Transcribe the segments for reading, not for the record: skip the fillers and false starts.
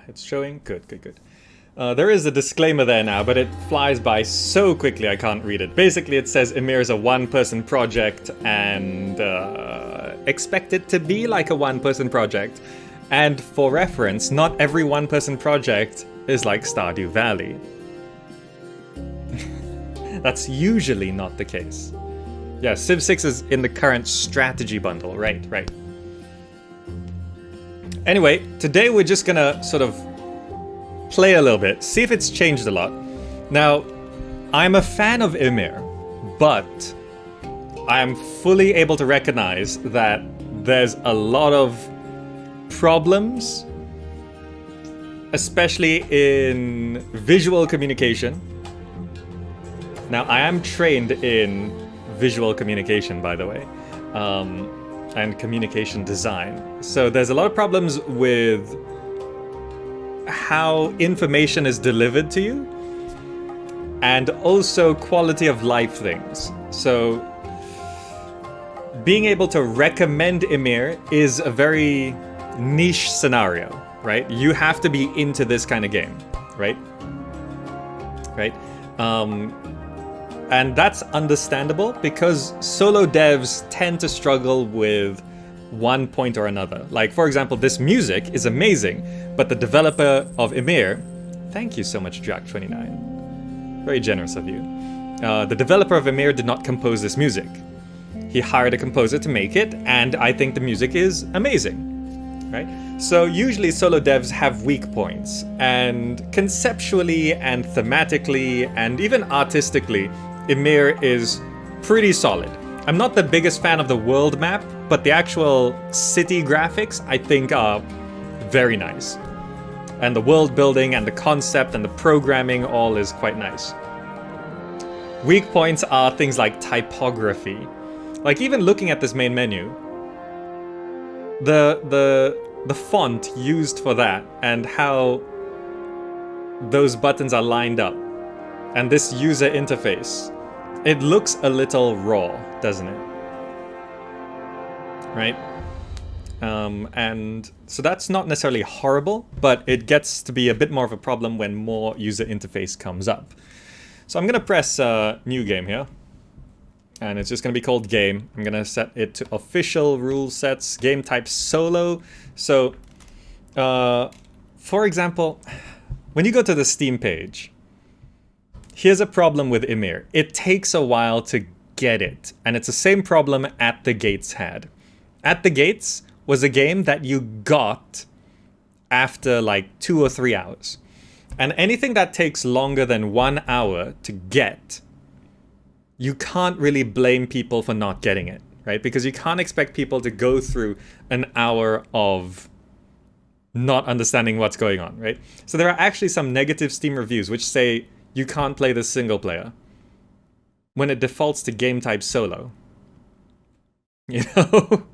It's showing. Good, good, good. There is a disclaimer there now, but it flies by so quickly I can't read it. Basically, it says Ymir is a one-person project and expect it to be like a one-person project. And for reference, not every one-person project is like Stardew Valley. That's usually not the case. Yeah, Civ 6 is in the current strategy bundle. Right, right. Anyway, today we're just gonna sort of play a little bit, see if it's changed a lot. Now, I'm a fan of Ymir, but I am fully able to recognize that there's a lot of problems, especially in visual communication. Now, I am trained in visual communication, by the way, and communication design. So there's a lot of problems with how information is delivered to you, and also quality of life things. So being able to recommend Ymir is a very niche scenario, right? You have to be into this kind of game, right? Right? And that's understandable because solo devs tend to struggle with one point or another. Like, for example, this music is amazing, but the developer of Ymir, thank you so much, Jack29. Very generous of you. The developer of Amir did not compose this music. He hired a composer to make it, and I think the music is amazing, right? So usually solo devs have weak points, and conceptually and thematically and even artistically, Ymir is pretty solid. I'm not the biggest fan of the world map, but the actual city graphics I think are very nice. And the world building and the concept and the programming all is quite nice. Weak points are things like typography. Like, even looking at this main menu, the font used for that and how those buttons are lined up and this user interface, it looks a little raw, doesn't it? Right? And so that's not necessarily horrible, but it gets to be a bit more of a problem when more user interface comes up. So I'm going to press new game here. And it's just going to be called game. I'm going to set it to official rule sets, game type solo. So, for example, when you go to the Steam page, here's a problem with Ymir. It takes a while to get it. And it's the same problem At the Gates had. At the Gates was a game that you got after like 2 or 3 hours. And anything that takes longer than 1 hour to get, you can't really blame people for not getting it, right? Because you can't expect people to go through an hour of not understanding what's going on, right? So there are actually some negative Steam reviews which say you can't play this single player when it defaults to game type solo. You know?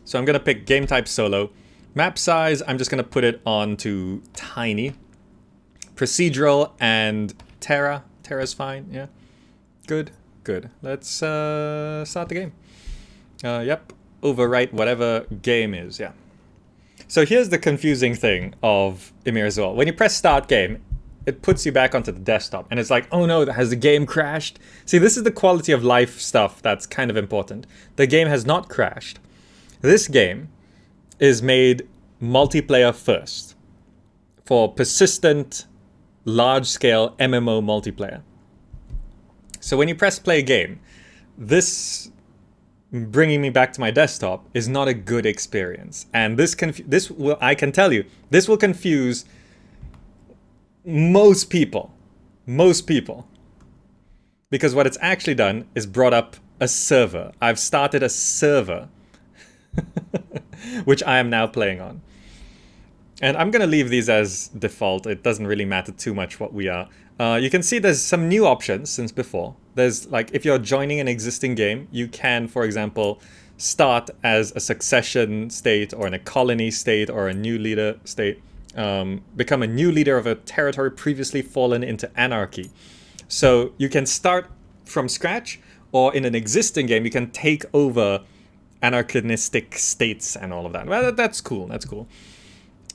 So I'm going to pick game type solo. Map size, I'm just going to put it on to tiny. Procedural and Terra. Terra's fine, yeah. Good, good. Let's start the game. Yep, overwrite whatever game is, yeah. So here's the confusing thing of Ymir as well. When you press start game, it puts you back onto the desktop. And it's like, oh no, has the game crashed? See, this is the quality of life stuff that's kind of important. The game has not crashed. This game is made multiplayer first for persistent, large-scale MMO multiplayer. So when you press play game, this bringing me back to my desktop is not a good experience. And this will, I can tell you, this will confuse most people. Most people. Because what it's actually done is brought up a server. I've started a server which I am now playing on. And I'm going to leave these as default. It doesn't really matter too much what we are. You can see there's some new options since before. There's like, if you're joining an existing game, you can, for example, start as a succession state or in a colony state or a new leader state. Become a new leader of a territory previously fallen into anarchy. So you can start from scratch, or in an existing game, you can take over anachronistic states and all of that. Well, that's cool. That's cool.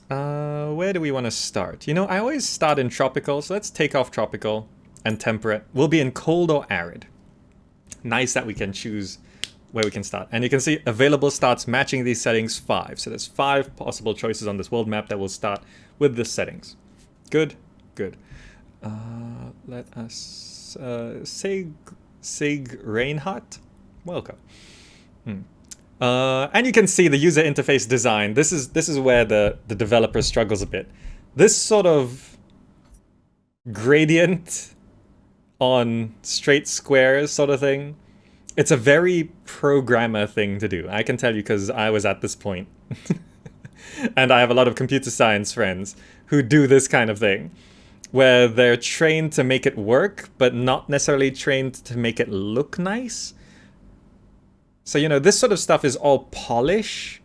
Where do we want to start? You know, I always start in tropical, so let's take off tropical and temperate. We'll be in cold or arid. Nice that we can choose where we can start. And you can see available starts matching these settings 5. So there's 5 possible choices on this world map that will start with the settings. Good, good. Let us Sig Reinhardt, welcome. And you can see the user interface design. This is where the developer struggles a bit. This sort of gradient on straight squares sort of thing. It's a very programmer thing to do. I can tell you because I was at this point. And I have a lot of computer science friends who do this kind of thing, where they're trained to make it work, but not necessarily trained to make it look nice. So, you know, this sort of stuff is all polish,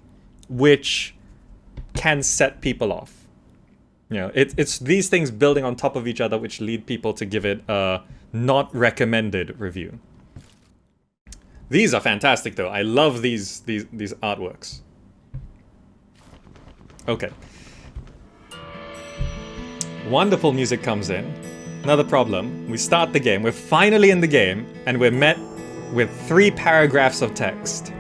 which can set people off. You know, it's these things building on top of each other which lead people to give it a not recommended review. These are fantastic, though. I love these artworks. Okay. Wonderful music comes in. Another problem. We start the game. We're finally in the game, and we're met with 3 paragraphs of text.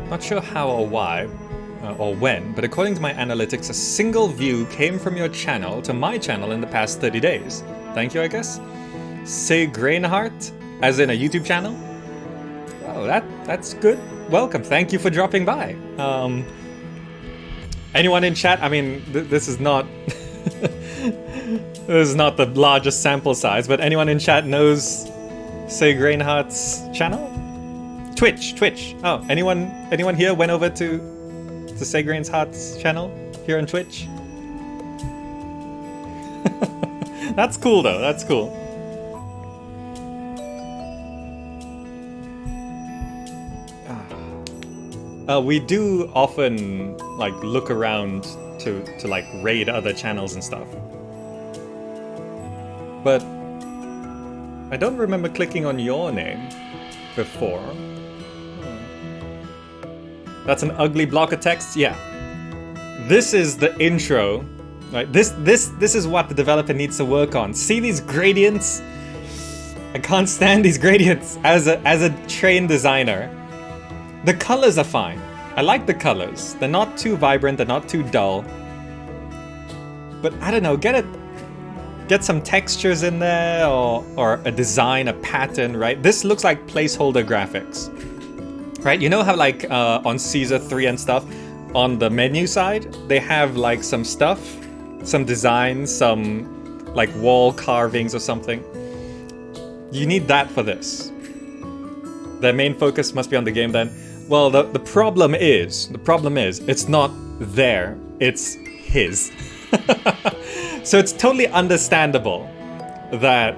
Not sure how or why, or when, but according to my analytics, a single view came from your channel to my channel in the past 30 days. Thank you, I guess. Sig Reinhardt, as in a YouTube channel? Oh, that's good. Welcome. Thank you for dropping by. Anyone in chat? I mean, this is not this is not the largest sample size, but anyone in chat knows Sig Reinhardt's channel? Twitch. Oh, anyone here went over to Sig Reinhardt's channel here on Twitch? That's cool though. That's cool. We do often like look around to like raid other channels and stuff. But I don't remember clicking on your name before. That's an ugly block of text? Yeah. This is the intro. Right? This is what the developer needs to work on. See these gradients? I can't stand these gradients as a trained designer. The colors are fine. I like the colors. They're not too vibrant, they're not too dull. But I don't know, get some textures in there or a design, a pattern, right? This looks like placeholder graphics. Right? You know how like on Caesar 3 and stuff, on the menu side, they have like some stuff, some designs, some like wall carvings or something. You need that for this. Their main focus must be on the game then. Well, the problem is, it's not there, it's his. So it's totally understandable that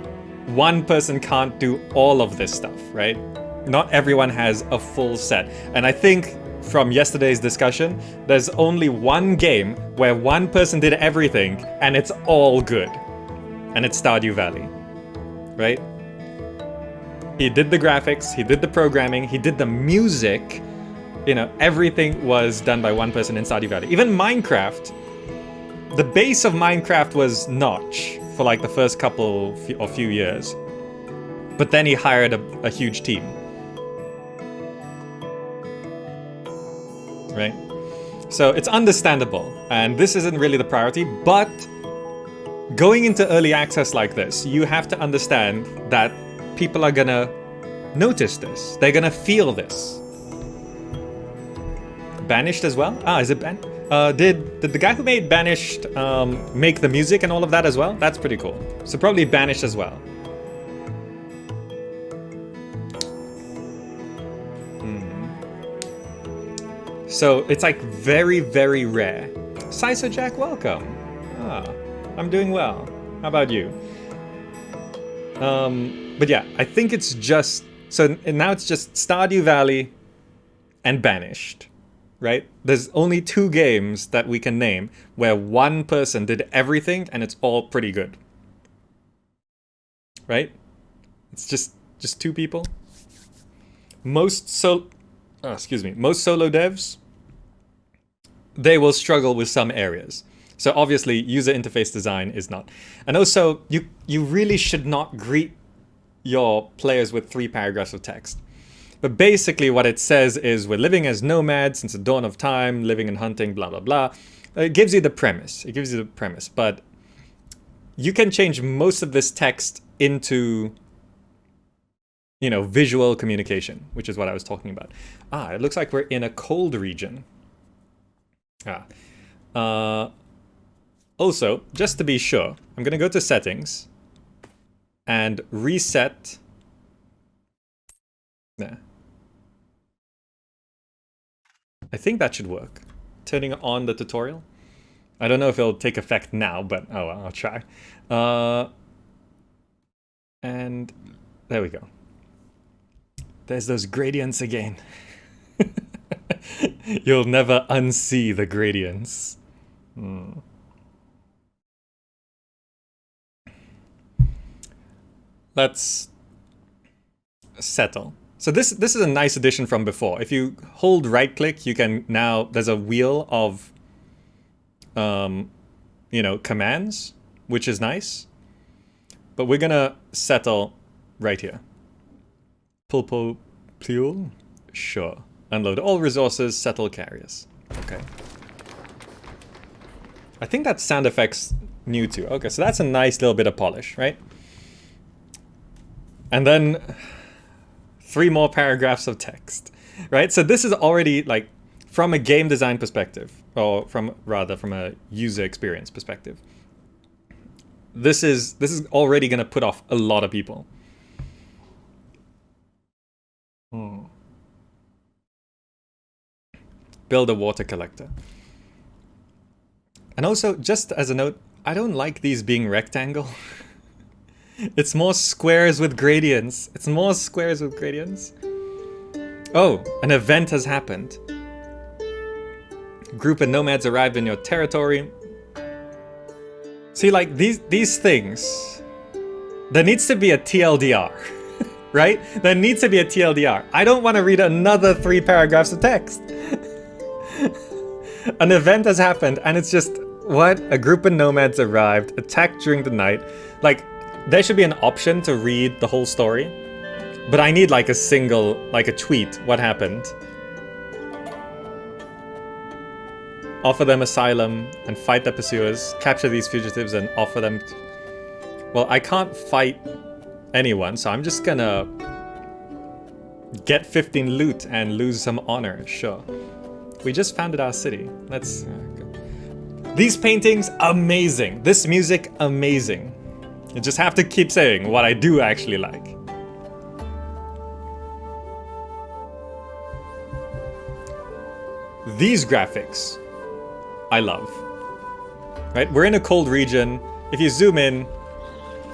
one person can't do all of this stuff, right? Not everyone has a full set. And I think from yesterday's discussion, there's only one game where one person did everything and it's all good. And it's Stardew Valley, right? He did the graphics, he did the programming, he did the music. You know, everything was done by one person in Stardew Valley. Even Minecraft, the base of Minecraft was Notch for like the first couple or few years. But then he hired a huge team. Right? So it's understandable. And this isn't really the priority, but going into early access like this, you have to understand that people are gonna notice this. They're gonna feel this. Banished as well? Ah, is it did the guy who made Banished make the music and all of that as well? That's pretty cool. So probably Banished as well. So it's like very, very rare. Siso Jack, welcome. Ah, I'm doing well. How about you? But yeah, I think it's just... So now it's just Stardew Valley and Banished. right? There's only 2 games that we can name where one person did everything and it's all pretty good. Right? It's just 2 people. Most solo devs, they will struggle with some areas. So obviously user interface design is not. And also you really should not greet your players with 3 paragraphs of text. But basically what it says is we're living as nomads since the dawn of time, living and hunting, blah, blah, blah. It gives you the premise. But you can change most of this text into, you know, visual communication, which is what I was talking about. It looks like we're in a cold region. Also, just to be sure, I'm going to go to settings and reset. I think that should work. Turning on the tutorial. I don't know if it'll take effect now, but oh well, I'll try. And there we go. There's those gradients again. You'll never unsee the gradients. Let's settle. So this is a nice addition from before. If you hold right click, you can now, there's a wheel of, you know, commands, which is nice. But we're gonna settle right here. Pulpo plule? Sure. Unload all resources, settle carriers. Okay. I think that sound effect's new too. Okay, so that's a nice little bit of polish, right? And then 3 more paragraphs of text, right? So this is already, like, from a game design perspective, or from a user experience perspective, this is already going to put off a lot of people. Build a water collector. And also, just as a note, I don't like these being rectangle. It's more squares with gradients. Oh, an event has happened. Group of nomads arrived in your territory. See, like, these things, there needs to be a TLDR, right? There needs to be a TLDR. I don't want to read another 3 paragraphs of text. An event has happened, and it's just, what? A group of nomads arrived, attacked during the night. Like, there should be an option to read the whole story, but I need like a single, like a tweet, what happened. Offer them asylum and fight the pursuers, capture these fugitives and offer them... Well, I can't fight anyone, so I'm just gonna get 15 loot and lose some honor, sure. We just founded our city. Let's go. These paintings, amazing. This music, amazing. You just have to keep saying what I do actually like. These graphics, I love. Right? We're in a cold region. If you zoom in,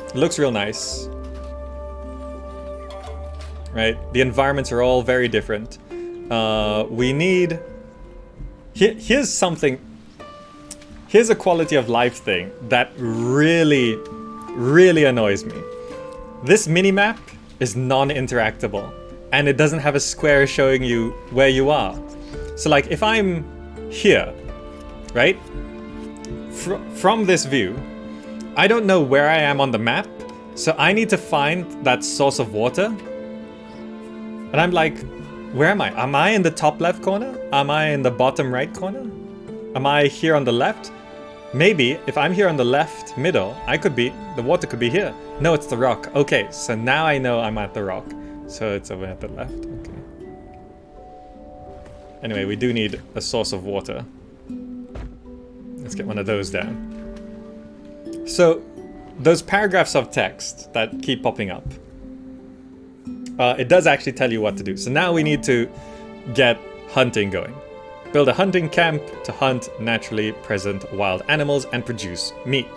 it looks real nice. Right? The environments are all very different. We need... Here's something... Here's a quality of life thing that really annoys me. This minimap is non-interactable, and it doesn't have a square showing you where you are. So like, if I'm here, right? From this view, I don't know where I am on the map, so I need to find that source of water. And I'm like, where am I? Am I in the top left corner? Am I in the bottom right corner? Am I here on the left? Maybe, if I'm here on the left middle, the water could be here. No, it's the rock. Okay, so now I know I'm at the rock. So it's over at the left, okay. Anyway, we do need a source of water. Let's get one of those down. So, those paragraphs of text that keep popping up, it does actually tell you what to do. So now we need to get hunting going. Build a hunting camp to hunt naturally present wild animals and produce meat.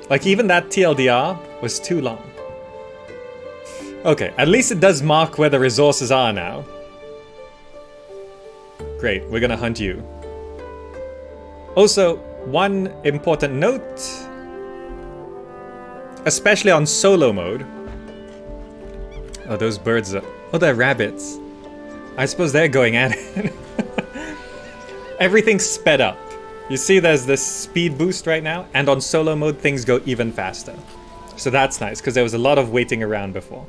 Like, even that TLDR was too long. Okay, at least it does mark where the resources are now. Great, we're gonna hunt you. Also, one important note, especially on solo mode. Oh, those birds are... Oh, they're rabbits. I suppose they're going at it. Everything's sped up. You see there's this speed boost right now, and on solo mode things go even faster. So that's nice, because there was a lot of waiting around before.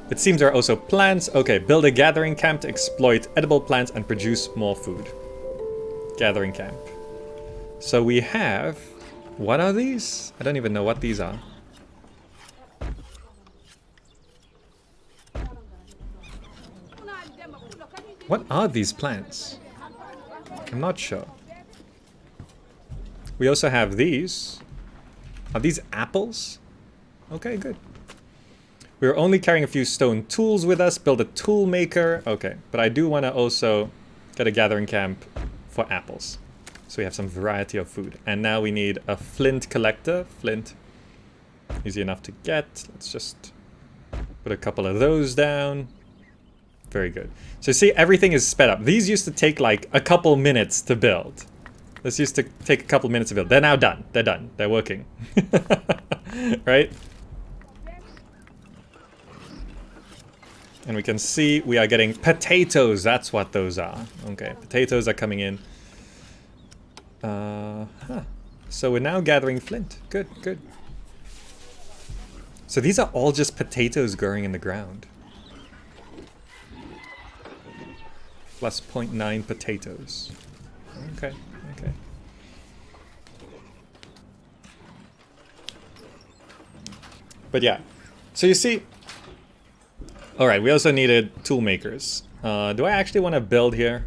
It seems there are also plants. Okay, build a gathering camp to exploit edible plants and produce more food. Gathering camp. So we have... What are these? I don't even know what these are. What are these plants? I'm not sure. We also have these. Are these apples? Okay, good. We're only carrying a few stone tools with us. Build a tool maker. Okay, but I do want to also get a gathering camp for apples. So we have some variety of food. And now we need a flint collector. Flint. Easy enough to get. Let's just put a couple of those down. Very good. So see, everything is sped up. These used to take like a couple minutes to build. This used to take a couple minutes to build. They're now done. They're done. They're working. Right? And we can see we are getting potatoes. That's what those are. Okay, potatoes are coming in. So we're now gathering flint. Good, good. So these are all just potatoes growing in the ground. Plus 0.9 potatoes. Okay, okay. But yeah, so you see... Alright, we also needed tool makers. Do I actually want to build here?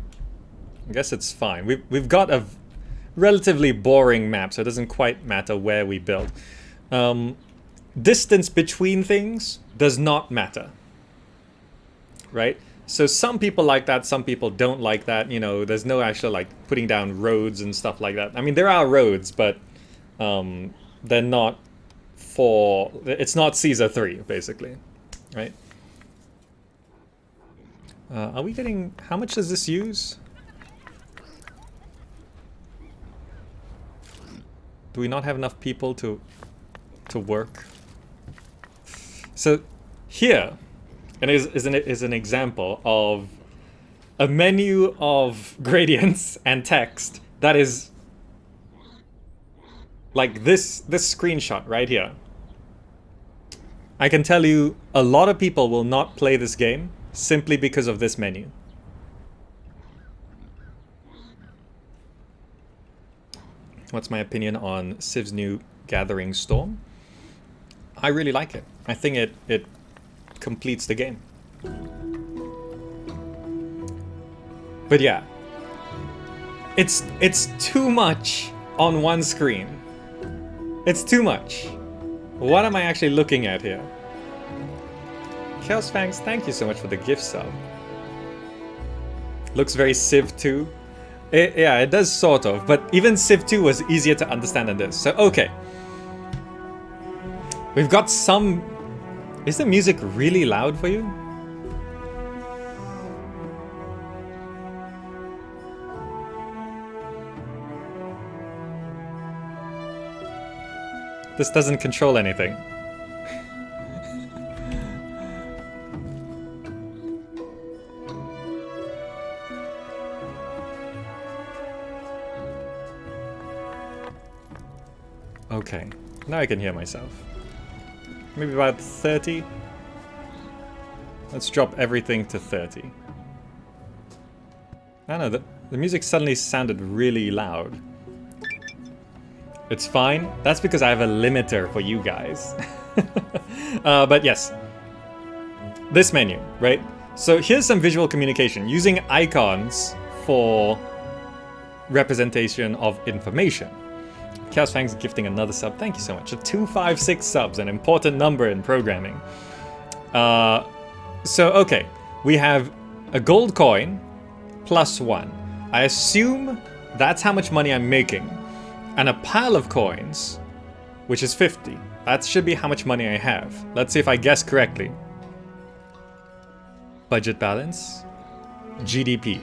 I guess it's fine. We've got a relatively boring map, so it doesn't quite matter where we build. Distance between things does not matter. Right? So some people like that, some people don't like that. You know, there's no actual like putting down roads and stuff like that. I mean, there are roads, but they're not for... It's not Caesar 3, basically. Right? Are we getting... How much does this use? Do we not have enough people to work? So here... And is an example of a menu of gradients and text that is like this screenshot right here. I can tell you a lot of people will not play this game simply because of this menu. What's my opinion on Civ's new Gathering Storm? I really like it. I think it completes the game. But yeah, it's too much on one screen. It's too much. What am I actually looking at here? Chaos Fangs, thank you so much for the gift sub. Looks very Civ 2. Yeah, it does sort of, but even Civ 2 was easier to understand than this. So okay, we've got some... Is the music really loud for you? This doesn't control anything. Okay, now I can hear myself. Maybe about 30. Let's drop everything to 30. I don't know, the music suddenly sounded really loud. It's fine. That's because I have a limiter for you guys. But yes. This menu, right? So here's some visual communication. Using icons for representation of information. Chaos Fangs gifting another sub. Thank you so much. 256 subs, an important number in programming. So, okay. We have a gold coin plus 1. I assume that's how much money I'm making. And a pile of coins, which is 50. That should be how much money I have. Let's see if I guess correctly. Budget balance. GDP.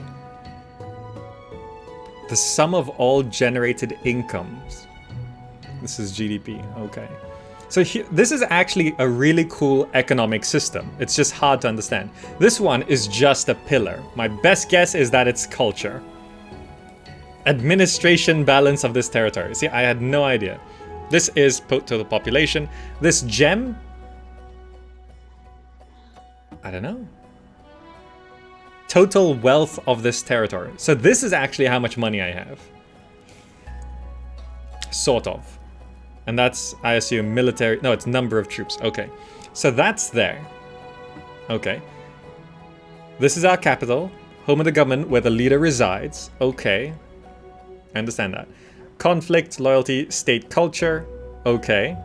The sum of all generated incomes. This is GDP, okay. So this is actually a really cool economic system. It's just hard to understand. This one is just a pillar. My best guess is that it's culture. Administration balance of this territory. See, I had no idea. This is total population. This gem, I don't know. Total wealth of this territory. So this is actually how much money I have. Sort of. And that's, I assume, military... No, it's number of troops. Okay. So that's there. Okay. This is our capital. Home of the government, where the leader resides. Okay. I understand that. Conflict, loyalty, state culture. Okay.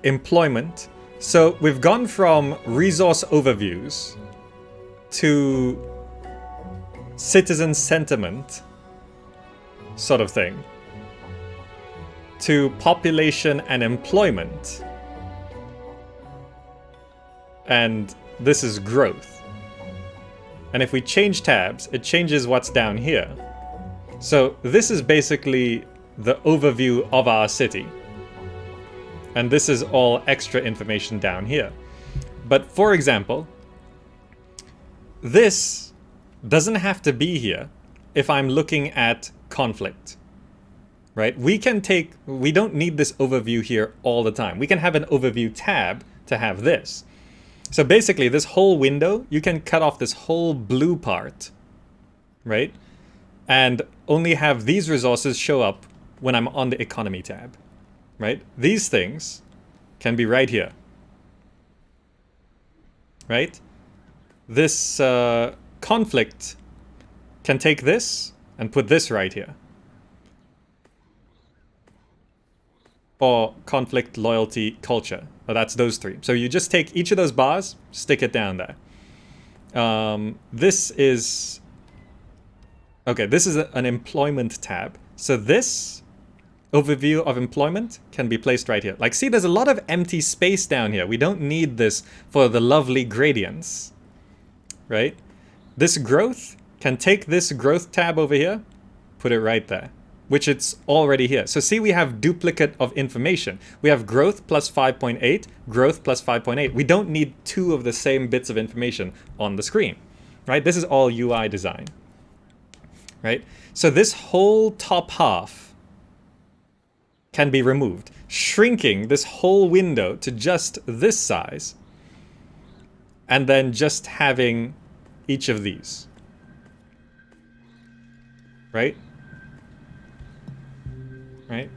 Employment. So we've gone from resource overviews to citizen sentiment sort of thing to population and employment, and this is growth. And if we change tabs, it changes what's down here. So this is basically the overview of our city, and this is all extra information down here. But for example, this doesn't have to be here if I'm looking at conflict, right? We don't need this overview here all the time. We can have an overview tab to have this. So basically this whole window, you can cut off this whole blue part, right? And only have these resources show up when I'm on the economy tab, right? These things can be right here, right? This conflict can take this and put this right here. Or conflict, loyalty, culture. Well, that's those three. So you just take each of those bars, stick it down there. This is... Okay, this is an employment tab. So this overview of employment can be placed right here. Like, see, there's a lot of empty space down here. We don't need this for the lovely gradients. Right? This growth can take this growth tab over here, put it right there, which it's already here. So see, we have duplicate of information. We have growth plus 5.8, growth plus 5.8. We don't need two of the same bits of information on the screen, right? This is all UI design, right? So this whole top half can be removed, shrinking this whole window to just this size, and then just having each of these, right? Right?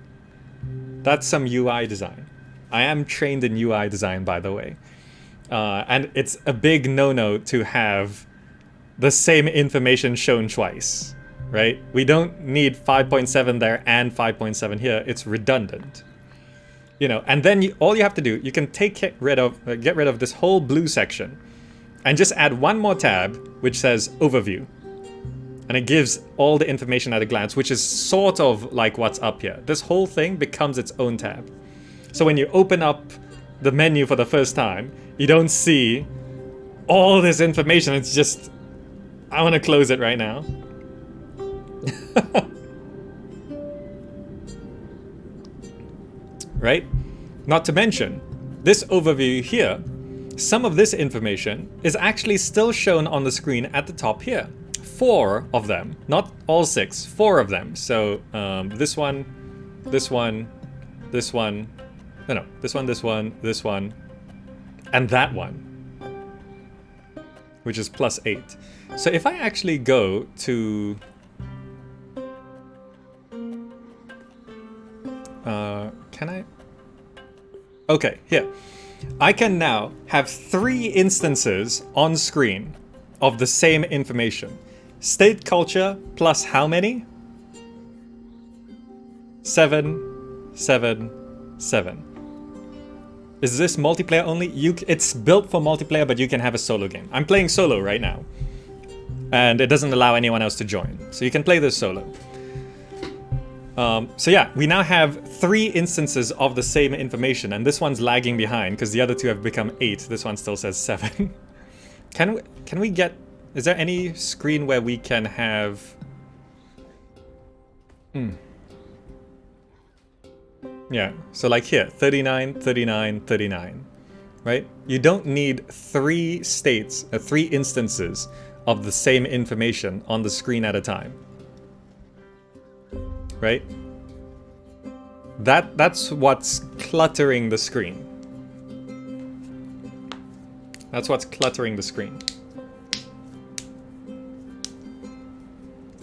That's some UI design. I am trained in UI design, by the way. And it's a big no-no to have the same information shown twice, right? We don't need 5.7 there and 5.7 here. It's redundant. You know, and then all you have to do, you can get rid of this whole blue section and just add one more tab, which says overview. And it gives all the information at a glance, which is sort of like what's up here. This whole thing becomes its own tab. So when you open up the menu for the first time, you don't see all this information. It's just, I want to close it right now. Right? Not to mention, this overview here, some of this information is actually still shown on the screen at the top here. 4 of them, not all 6, 4 of them. So this one, this one, this one, no, this one, this one, this one, and that one, which is plus 8. So if I actually go to, can I? Okay, here. I can now have 3 instances on screen of the same information. State culture plus how many? 7, 7, 7. Is this multiplayer only? It's built for multiplayer, but you can have a solo game. I'm playing solo right now. And it doesn't allow anyone else to join. So you can play this solo. So yeah, we now have 3 instances of the same information, and this one's lagging behind because the other 2 have become 8. This one still says 7. Can we get... Is there any screen where we can have... Yeah, so like here, 39, 39, 39, right? You don't need 3 states, 3 instances of the same information on the screen at a time, right? That's what's cluttering the screen. That's what's cluttering the screen.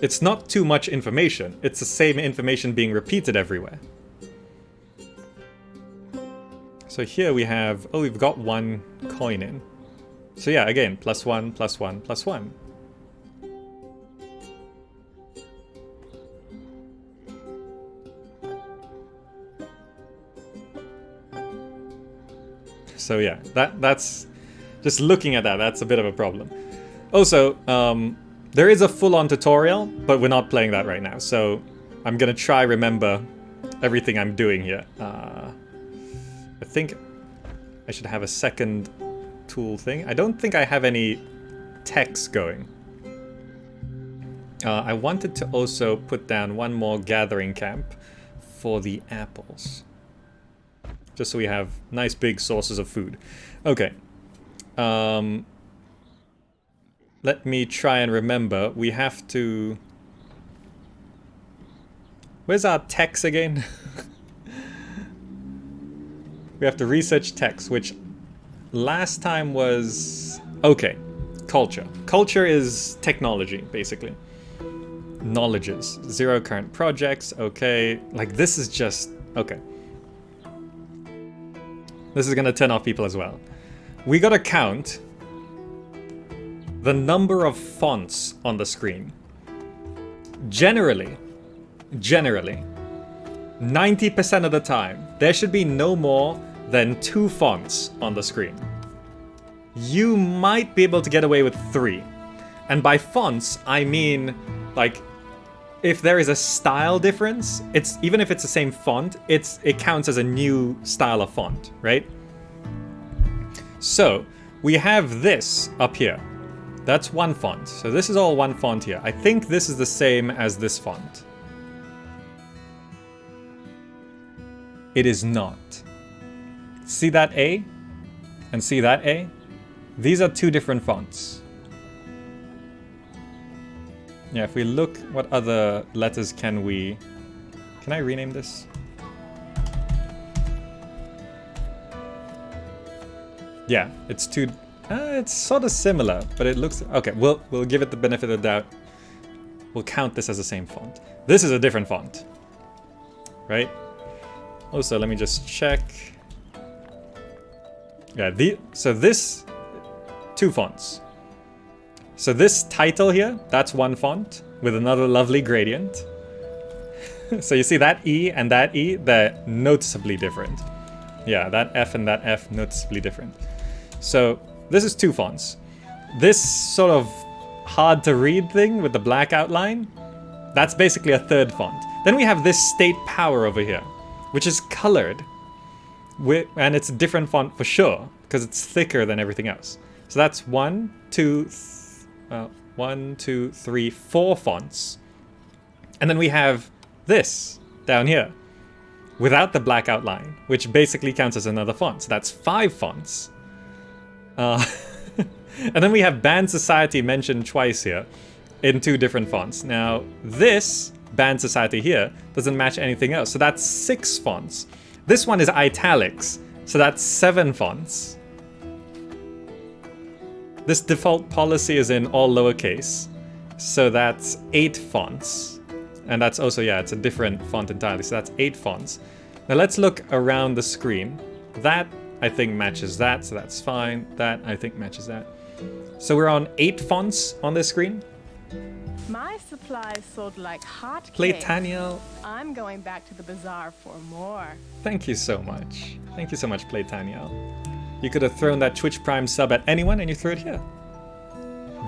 It's not too much information. It's the same information being repeated everywhere. So here we have, oh, we've got 1 coin in. So yeah, again, +1, +1, +1. So yeah, that's just looking at that, that's a bit of a problem. Also, there is a full-on tutorial, but we're not playing that right now. So I'm gonna try remember everything I'm doing here. I think I should have a second tool thing. I don't think I have any text going. I wanted to also put down 1 more gathering camp for the apples. Just so we have nice big sources of food. Okay. Let me try and remember. We have to... Where's our text again? We have to research text, which last time was... Okay, culture. Culture is technology, basically. Knowledges. 0 current projects, okay. Like, this is just... Okay. This is gonna turn off people as well. We gotta count the number of fonts on the screen. Generally, 90% of the time, there should be no more than 2 fonts on the screen. You might be able to get away with 3. And by fonts, I mean, like, if there is a style difference, it's even if it's the same font, it counts as a new style of font, right? So, we have this up here. That's 1 font. So this is all 1 font here. I think this is the same as this font. It is not. See that A? And see that A? These are 2 different fonts. Yeah, if we look, what other letters can we... Can I rename this? Yeah, it's 2... it's sort of similar, but it looks... Okay, we'll give it the benefit of the doubt. We'll count this as the same font. This is a different font. Right? Also, let me just check. Yeah, so this... 2 fonts. So this title here, that's 1 font with another lovely gradient. So you see that E and that E, they're noticeably different. Yeah, that F and that F, noticeably different. So this is 2 fonts. This sort of hard to read thing with the black outline, that's basically a 3rd font. Then we have this state power over here, which is colored. And it's a different font for sure, because it's thicker than everything else. So that's 1, 2, 3, 4 fonts. And then we have this down here without the black outline, which basically counts as another font. So that's 5 fonts. And then we have Band Society mentioned twice here in 2 different fonts. Now, this Band Society here doesn't match anything else. So that's 6 fonts. This one is italics. So that's 7 fonts. This default policy is in all lowercase. So that's 8 fonts. And that's also, yeah, it's a different font entirely. So that's 8 fonts. Now let's look around the screen. That, I think, matches that, so that's fine. That, I think, matches that. So we're on 8 fonts on this screen. My supplies sold like hotcakes. Playtaniel. I'm going back to the bazaar for more. Thank you so much. Thank you so much, Playtaniel. You could have thrown that Twitch Prime sub at anyone and you threw it here.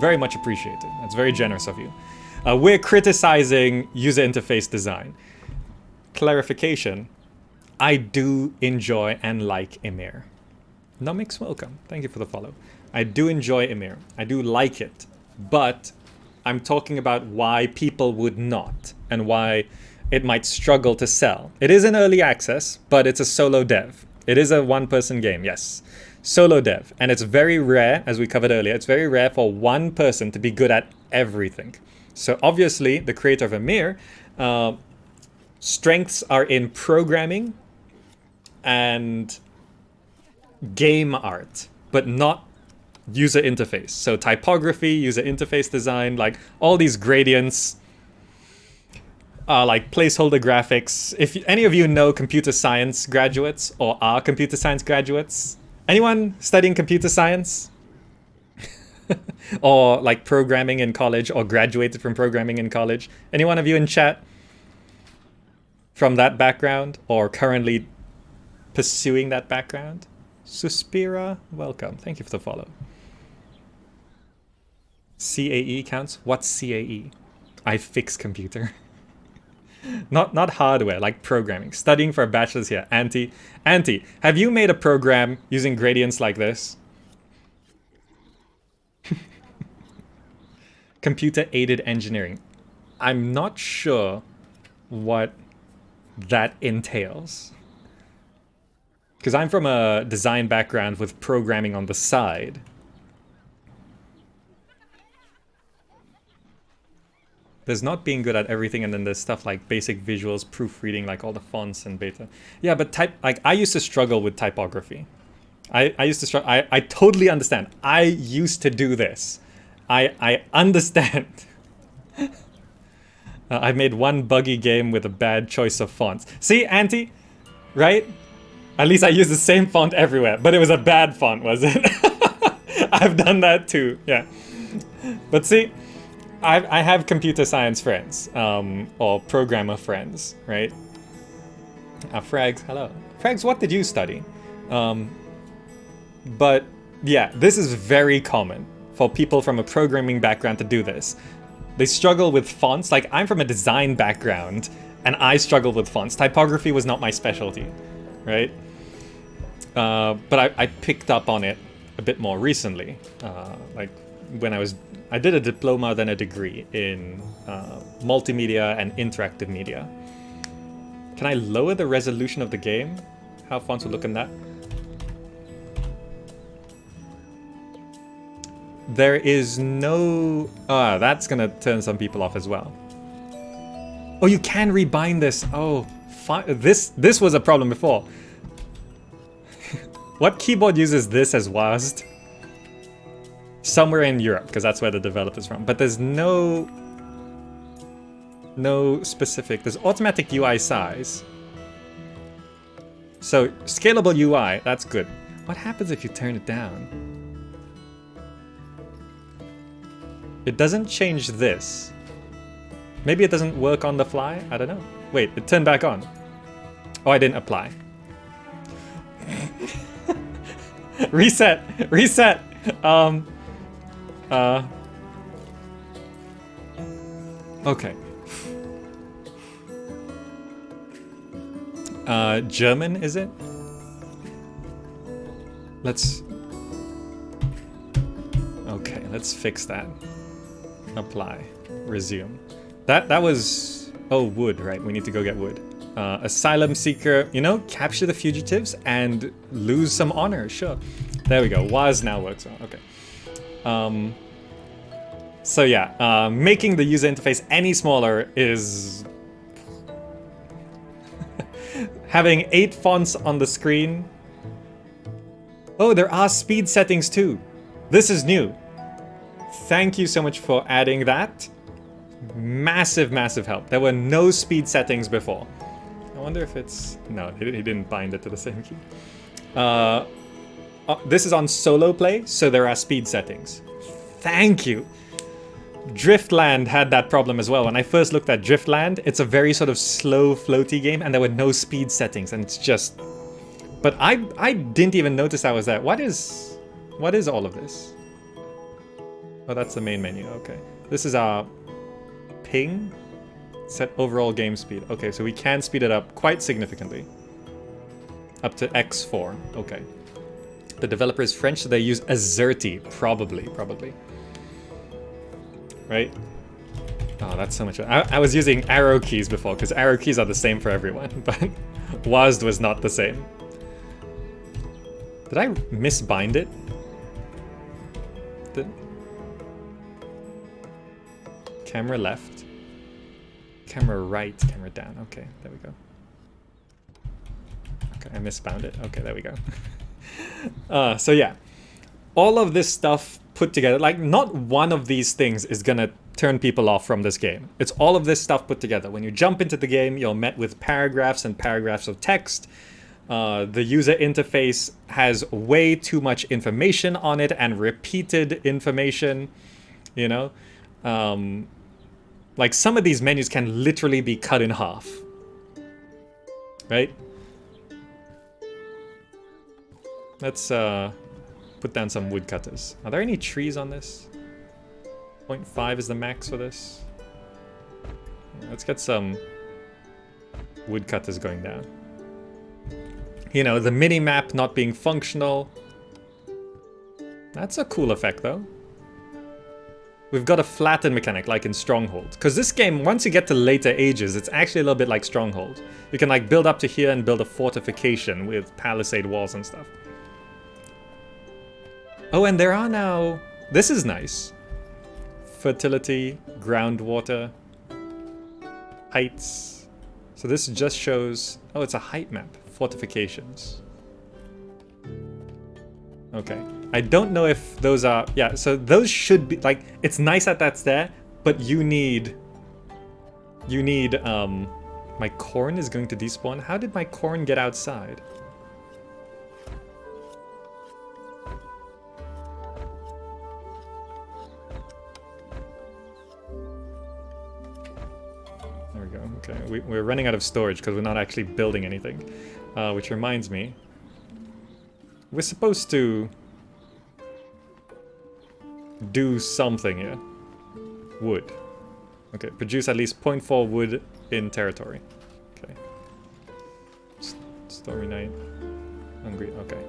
Very much appreciated. That's very generous of you. We're criticizing user interface design. Clarification. I do enjoy and like Ymir. Nomix, welcome. Thank you for the follow. I do enjoy Ymir. I do like it. But I'm talking about why people would not and why it might struggle to sell. It is in early access, but it's a solo dev. It is a one-person game, yes. Solo dev. And it's very rare, as we covered earlier, it's very rare for one person to be good at everything. So obviously, the creator of Amir, strengths are in programming and game art, but not user interface. So typography, user interface design, like all these gradients, like placeholder graphics. If any of you know computer science graduates or are computer science graduates, anyone studying computer science? Or like programming in college or graduated from programming in college? Any one of you in chat from that background or currently pursuing that background? Suspira, welcome. Thank you for the follow. CAE counts? What's CAE? I fix computer. Not hardware, like programming. Studying for a bachelor's here. Auntie, have you made a program using gradients like this? Computer-aided engineering. I'm not sure what that entails. Because I'm from a design background with programming on the side. There's not being good at everything, and then there's stuff like basic visuals, proofreading, like all the fonts and beta. Yeah, but I used to struggle with typography. I used to struggle. I totally understand. I used to do this. I understand. I made one buggy game with a bad choice of fonts. See, Auntie? Right? At least I used the same font everywhere, but it was a bad font, was it? I've done that too, yeah. But see, I have computer science friends, or programmer friends, right? Frags, hello. Frags, what did you study? But yeah, this is very common for people from a programming background to do this. They struggle with fonts. Like, I'm from a design background, and I struggled with fonts. Typography was not my specialty, right? But I picked up on it a bit more recently. Like, when I did a diploma, then a degree in multimedia and interactive media. Can I lower the resolution of the game? How fonts would look in that? There is no... that's gonna turn some people off as well. Oh, you can rebind this. Oh, this was a problem before. What keyboard uses this as WASD? Somewhere in Europe, because that's where the developer's from. But there's no specific... There's automatic UI size. So, scalable UI, that's good. What happens if you turn it down? It doesn't change this. Maybe it doesn't work on the fly? I don't know. Wait, it turned back on. Oh, I didn't apply. Reset! Reset! Okay. German, is it? Okay, let's fix that. Apply. Resume. That was... Oh, wood, right. We need to go get wood. Asylum seeker, you know, capture the fugitives and lose some honor, sure. There we go. Was now works well. Okay. So yeah, making the user interface any smaller is... Having 8 fonts on the screen. Oh, there are speed settings too. This is new. Thank you so much for adding that. Massive, massive help. There were no speed settings before. I wonder if it's... No, he didn't bind it to the same key. This is on solo play, so there are speed settings. Thank you. Driftland had that problem as well. When I first looked at Driftland, it's a very sort of slow, floaty game, and there were no speed settings, and it's just... But I didn't even notice I was there. What is all of this? Oh, that's the main menu, okay. This is our ping. Set overall game speed. Okay, so we can speed it up quite significantly. Up to X4, okay. The developer is French, so they use Azerty. Probably. Right? Oh, that's so much. I was using arrow keys before, because arrow keys are the same for everyone, but WASD was not the same. Did I misbind it? Camera left. Camera right, camera down. Okay, there we go. Okay, I misbound it. Okay, there we go. So yeah, all of this stuff put together, like not one of these things is gonna turn people off from this game. It's all of this stuff put together. When you jump into the game, you're met with paragraphs and paragraphs of text. The user interface has way too much information on it and repeated information, you know? Like some of these menus can literally be cut in half, right? Let's put down some woodcutters. Are there any trees on this? 0.5 is the max for this. Let's get some woodcutters going down. You know, the mini-map not being functional. That's a cool effect, though. We've got a flatten mechanic, like in Stronghold. Because this game, once you get to later ages, it's actually a little bit like Stronghold. You can, like, build up to here and build a fortification with palisade walls and stuff. Oh, and there are now... This is nice. Fertility, groundwater, heights. So this just shows... Oh, it's a height map. Fortifications. Okay. I don't know if those are... Yeah, so those should be... Like, it's nice that that's there, but you need... My corn is going to despawn? How did my corn get outside? There we go. Okay, we're running out of storage because we're not actually building anything. Which reminds me... We're supposed to... do something here. Wood. Okay, produce at least 0.4 wood in territory. Okay. Stormy night. Hungry, okay.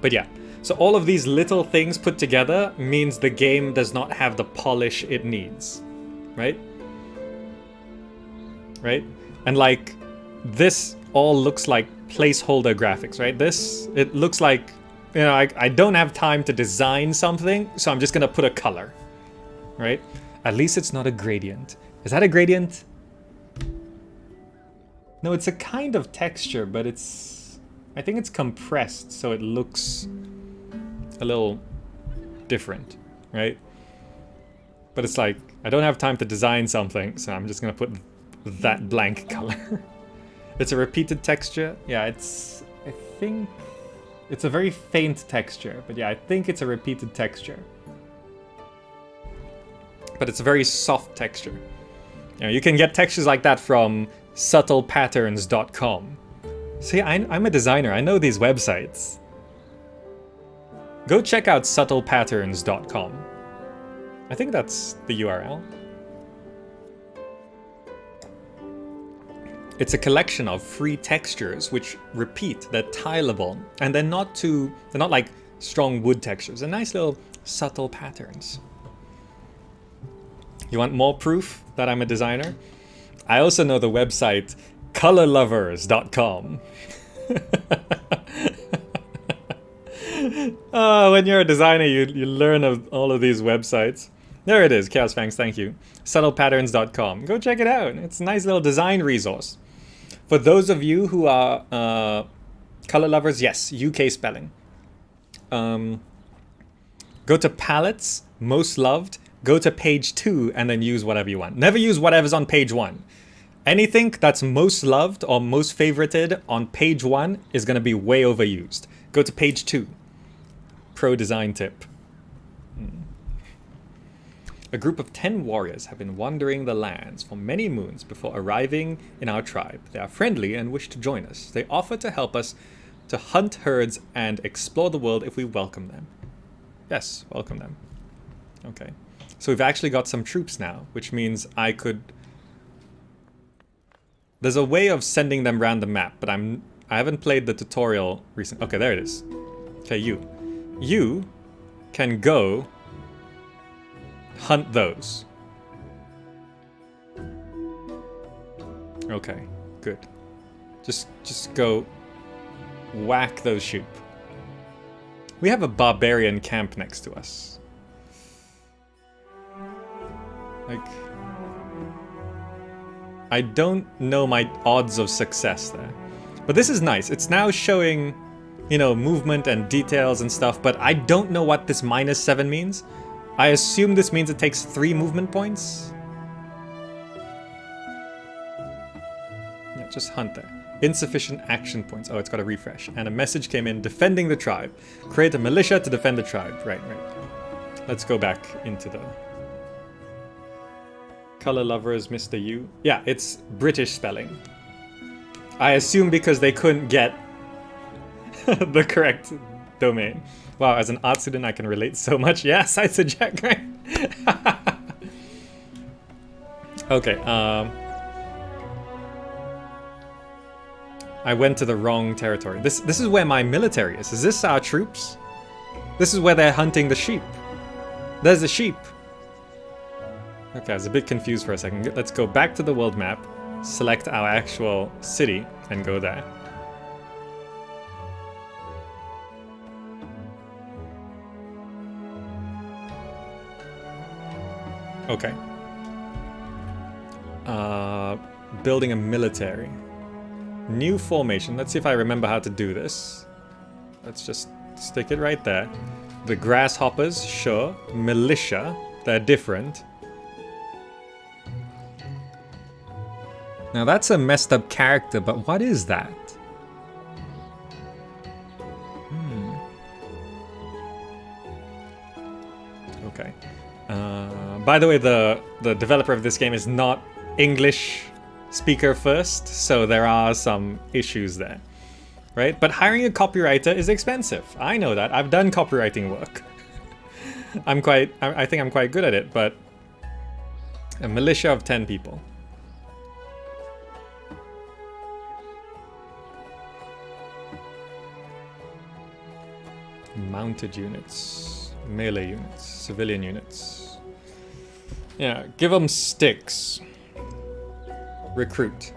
But yeah, so all of these little things put together means the game does not have the polish it needs. Right? Right? And like, this all looks like placeholder graphics, right? This, it looks like, you know, I don't have time to design something, so I'm just gonna put a color, right? At least it's not a gradient. Is that a gradient? No, it's a kind of texture, but it's... I think it's compressed, so it looks a little different, right? But it's like, I don't have time to design something, so I'm just gonna put that blank color. It's a repeated texture. Yeah, it's... I think... It's a very faint texture, but yeah, I think it's a repeated texture. But it's a very soft texture. You know, you can get textures like that from subtlepatterns.com. See, I'm a designer. I know these websites. Go check out subtlepatterns.com. I think that's the URL. It's a collection of free textures which repeat, they're tileable, and they're not like strong wood textures. They're nice little subtle patterns. You want more proof that I'm a designer? I also know the website colorlovers.com. When you're a designer, you learn of all of these websites. There it is, Chaos Fangs, thank you. Subtlepatterns.com. Go check it out. It's a nice little design resource. For those of you who are color lovers, yes, UK spelling. Go to palettes, most loved, go to page 2, and then use whatever you want. Never use whatever's on page 1. Anything that's most loved or most favorited on page 1 is going to be way overused. Go to page 2. Pro design tip. A group of 10 warriors have been wandering the lands for many moons before arriving in our tribe. They are friendly and wish to join us. They offer to help us to hunt herds and explore the world if we welcome them. Yes, welcome them. Okay. So we've actually got some troops now, which means I could... There's a way of sending them around the map, but I haven't played the tutorial recently. Okay, there it is. Okay, you. You can go hunt those. Okay, good. Just go whack those sheep. We have a barbarian camp next to us. Like, I don't know my odds of success there. But this is nice. It's now showing, you know, movement and details and stuff, but I don't know what this -7 means. I assume this means it takes 3 movement points. Yeah, just hunt there. Insufficient action points. Oh, it's got a refresh. And a message came in defending the tribe. Create a militia to defend the tribe. Right. Let's go back into the... Color lovers, Mr. U. Yeah, it's British spelling. I assume because they couldn't get the correct domain. Wow, as an art student, I can relate so much. Yeah, Sides of Jack, right? Okay, I went to the wrong territory. This is where my military is. Is this our troops? This is where they're hunting the sheep. There's the sheep. Okay, I was a bit confused for a second. Let's go back to the world map, select our actual city, and go there. Okay. Building a military. New formation. Let's see if I remember how to do this. Let's just stick it right there. The grasshoppers, sure. Militia, they're different. Now that's a messed up character, but what is that? Okay. By the way, the developer of this game is not English speaker first, so there are some issues there, right? But hiring a copywriter is expensive. I know that. I've done copywriting work. I think I'm quite good at it, but a militia of 10 people. Mounted units, melee units, civilian units. Yeah, give them sticks. Recruit.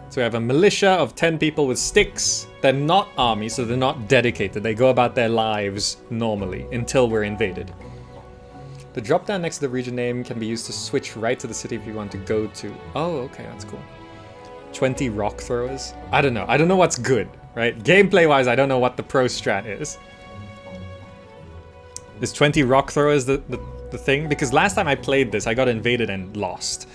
So we have a militia of 10 people with sticks. They're not army, so they're not dedicated. They go about their lives normally until we're invaded. The drop down next to the region name can be used to switch right to the city if you want to go to. Oh, okay, that's cool. 20 rock throwers. I don't know. I don't know what's good, right? Gameplay wise, I don't know what the pro strat is. Is 20 rock throwers the thing? Because last time I played this, I got invaded and lost.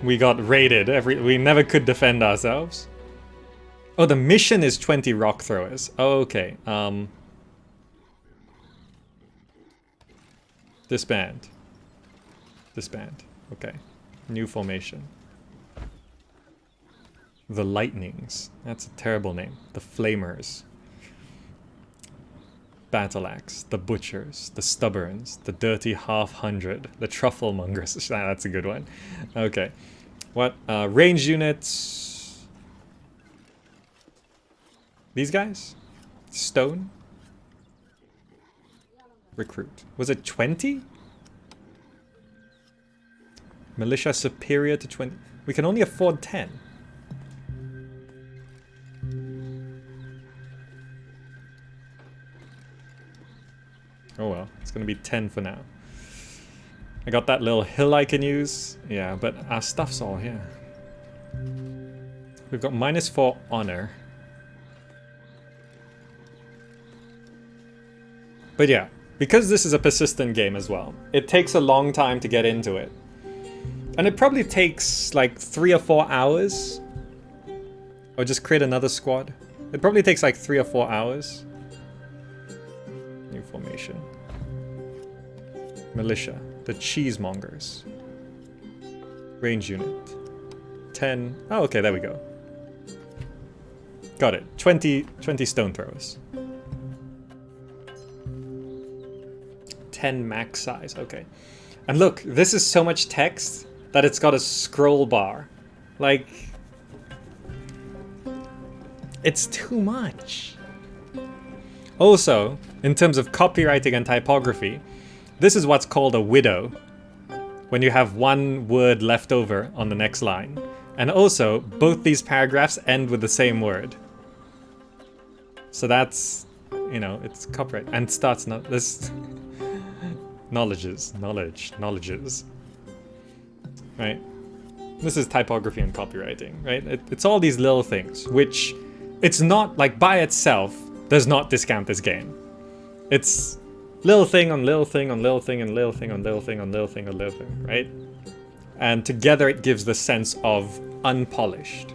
We got raided. We never could defend ourselves. Oh, the mission is 20 rock throwers. Oh, okay. Disband. Disband. Okay. New formation. The Lightnings. That's a terrible name. The Flamers. Battle Axe, the Butchers, the Stubborns, the Dirty Half-100, the Truffle Mongers. That's a good one. Okay. What? Range units. These guys? Stone? Recruit. Was it 20? Militia superior to 20. We can only afford 10. Oh well, it's gonna be 10 for now. I got that little hill I can use. Yeah, but our stuff's all here. We've got -4 honor. But yeah, because this is a persistent game as well, it takes a long time to get into it. And it probably takes like 3 or 4 hours. Or just create another squad. It probably takes like 3 or 4 hours. New formation. Militia. The Cheesemongers. Range unit. 10. Oh, okay, there we go. Got it. 20 stone throwers. 10 max size. Okay. And look, this is so much text that it's got a scroll bar. Like... It's too much. Also, in terms of copywriting and typography, this is what's called a widow, when you have one word left over on the next line. And also, both these paragraphs end with the same word. So that's, you know, it's copyright. And starts not this knowledges. Right? This is typography and copywriting, right? It's all these little things, which it's not like by itself does not discount this game. It's little thing on little thing on little thing and little thing on little thing on little thing on little thing, right? And together it gives the sense of unpolished.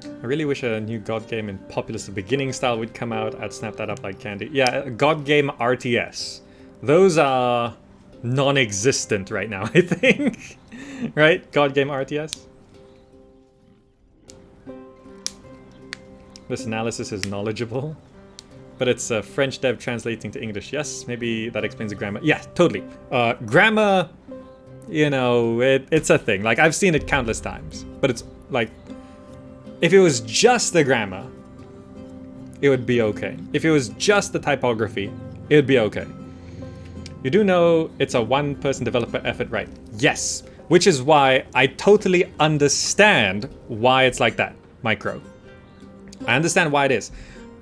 I really wish a new God game in Populous the Beginning style would come out. I'd snap that up like candy. Yeah, God game RTS. Those are non-existent right now, I think. Right? God game RTS. This analysis is knowledgeable. But it's a French dev translating to English. Yes, maybe that explains the grammar. Yeah, totally. Grammar, you know, it's a thing. Like, I've seen it countless times. But it's like, if it was just the grammar, it would be okay. If it was just the typography, it would be okay. You do know it's a one-person developer effort, right? Yes. Which is why I totally understand why it's like that, Micro. I understand why it is.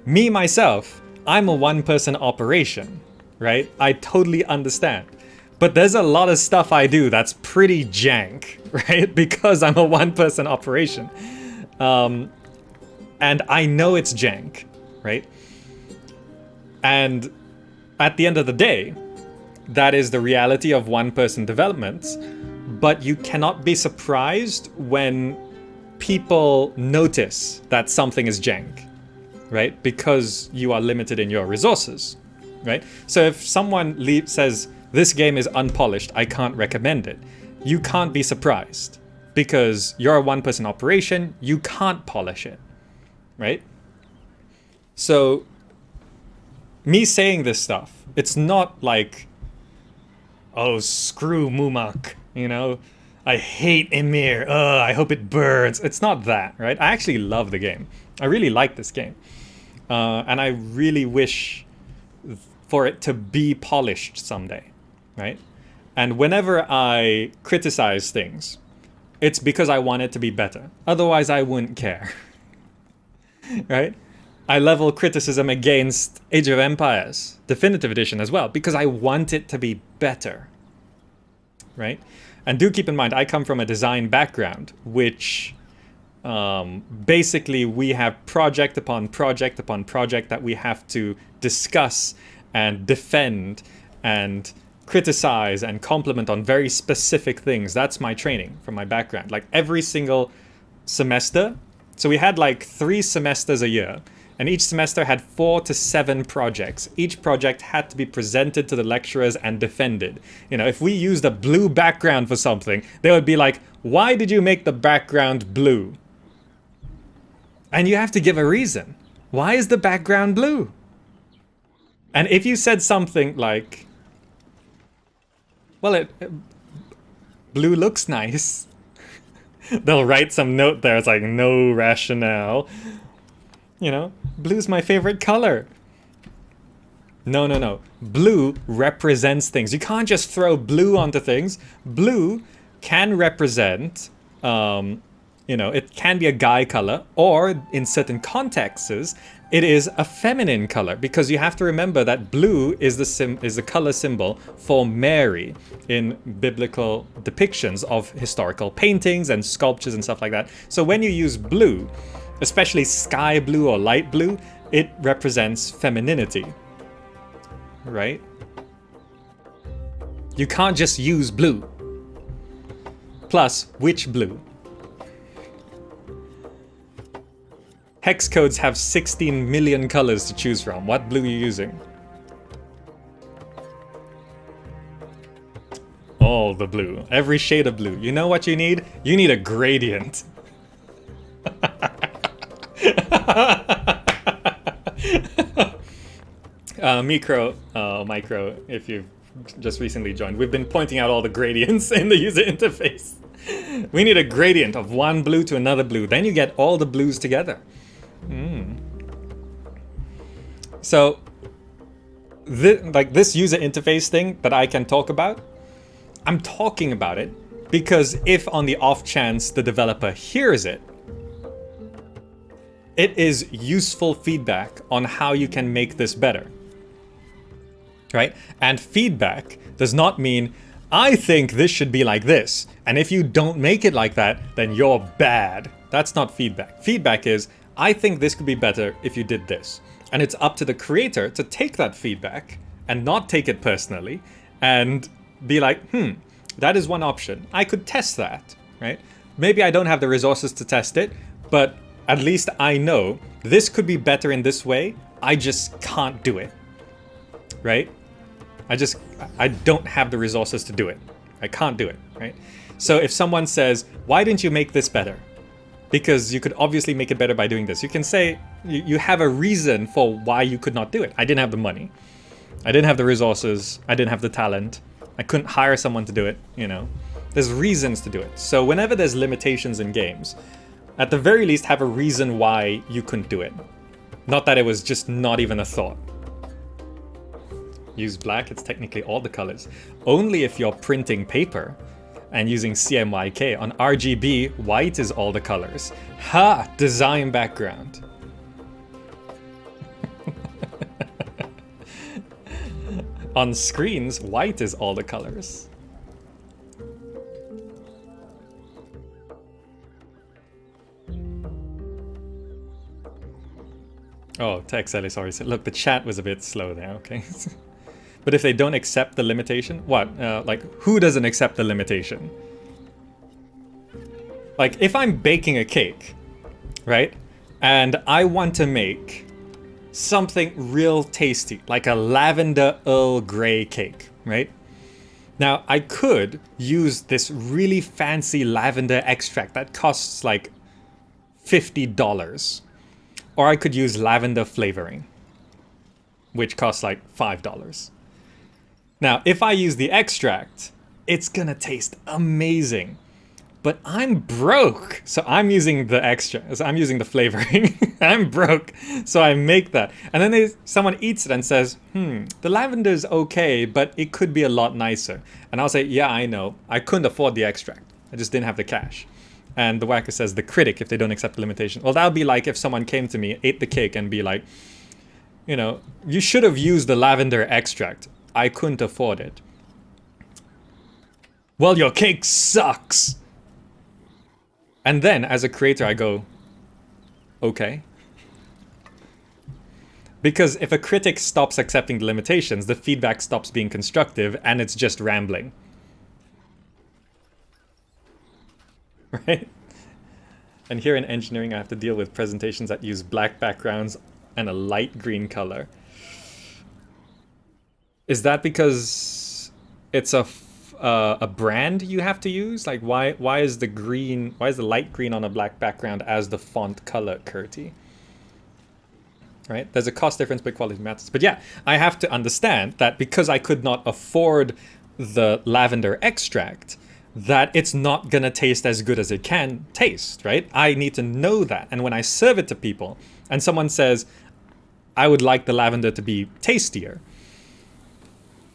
Me, myself, I'm a one-person operation, right? I totally understand. But there's a lot of stuff I do that's pretty jank, right? Because I'm a one-person operation. And I know it's jank, right? And at the end of the day, that is the reality of one-person development. But you cannot be surprised when people notice that something is jank. Right? Because you are limited in your resources, right? So if someone says, this game is unpolished, I can't recommend it, you can't be surprised because you're a one-person operation, you can't polish it, right? So me saying this stuff, it's not like, oh, screw Mumak, you know? I hate Ymir, I hope it burns. It's not that, right? I actually love the game. I really like this game. And I really wish for it to be polished someday, right? And whenever I criticize things, it's because I want it to be better. Otherwise, I wouldn't care, right? I level criticism against Age of Empires, Definitive Edition as well, because I want it to be better, right? And do keep in mind, I come from a design background, which... basically we have project upon project upon project that we have to discuss and defend and criticize and compliment on very specific things. That's my training from my background. Like every single semester. So we had like 3 semesters a year, and each semester had 4 to 7 projects. Each project had to be presented to the lecturers and defended. You know, if we used a blue background for something, they would be like, why did you make the background blue? And you have to give a reason. Why is the background blue? And if you said something like, well, blue looks nice. They'll write some note there. It's like, no rationale. You know, blue's my favorite color. No. Blue represents things. You can't just throw blue onto things. Blue can represent... you know, it can be a guy color, or in certain contexts, it is a feminine color, because you have to remember that blue is the color symbol for Mary in biblical depictions of historical paintings and sculptures and stuff like that. So when you use blue, especially sky blue or light blue, it represents femininity, right? You can't just use blue. Plus, which blue? Hex codes have 16 million colors to choose from. What blue are you using? All the blue. Every shade of blue. You know what you need? You need a gradient. Micro, if you've just recently joined, we've been pointing out all the gradients in the user interface. We need a gradient of one blue to another blue. Then you get all the blues together. So, this user interface thing that I can talk about, I'm talking about it because if on the off chance the developer hears it, it is useful feedback on how you can make this better. Right? And feedback does not mean, I think this should be like this, and if you don't make it like that, then you're bad. That's not feedback. Feedback is, I think this could be better if you did this. And it's up to the creator to take that feedback and not take it personally and be like, that is one option. I could test that, right? Maybe I don't have the resources to test it, but at least I know this could be better in this way. I just can't do it, right? I don't have the resources to do it. I can't do it, right? So if someone says, why didn't you make this better? Because you could obviously make it better by doing this. You can say, you have a reason for why you could not do it. I didn't have the money. I didn't have the resources. I didn't have the talent. I couldn't hire someone to do it, you know. There's reasons to do it. So whenever there's limitations in games, at the very least have a reason why you couldn't do it. Not that it was just not even a thought. Use black, it's technically all the colors. Only if you're printing paper and using CMYK. On RGB, white is all the colors. Ha! Design background. On screens, white is all the colors. Oh, TechSelly, sorry. Look, the chat was a bit slow there, okay. But if they don't accept the limitation, what? Like, who doesn't accept the limitation? Like, if I'm baking a cake, right? And I want to make something real tasty, like a lavender Earl Grey cake, right? Now, I could use this really fancy lavender extract that costs like $50. Or I could use lavender flavoring, which costs like $5. Now, if I use the extract, it's gonna taste amazing. But I'm broke, so I'm using the extra. So I'm using the flavoring. I'm broke, so I make that. And then someone eats it and says, the lavender's okay, but it could be a lot nicer. And I'll say, yeah, I know. I couldn't afford the extract. I just didn't have the cash. And the whacker says, the critic, if they don't accept the limitation. Well, that would be like if someone came to me, ate the cake, and be like, you know, you should have used the lavender extract. I couldn't afford it. Well, your cake sucks. And then, as a creator, I go, okay. Because if a critic stops accepting the limitations, the feedback stops being constructive, and it's just rambling. Right? And here in engineering, I have to deal with presentations that use black backgrounds and a light green color. Is that because it's a brand you have to use? Like, why is the light green on a black background as the font color, Curti? Right? There's a cost difference, but quality matters. But yeah, I have to understand that because I could not afford the lavender extract, that it's not gonna taste as good as it can taste, right? I need to know that. And when I serve it to people and someone says, I would like the lavender to be tastier,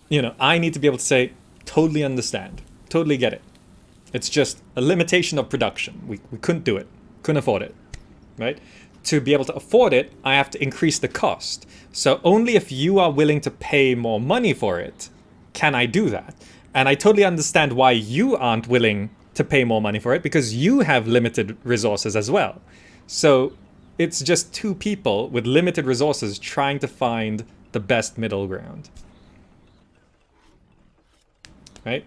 you know, I need to be able to say, totally understand, totally get it. It's just a limitation of production. We couldn't do it, couldn't afford it, right? To be able to afford it, I have to increase the cost. So only if you are willing to pay more money for it, can I do that. And I totally understand why you aren't willing to pay more money for it, because you have limited resources as well. So it's just two people with limited resources trying to find the best middle ground. Right?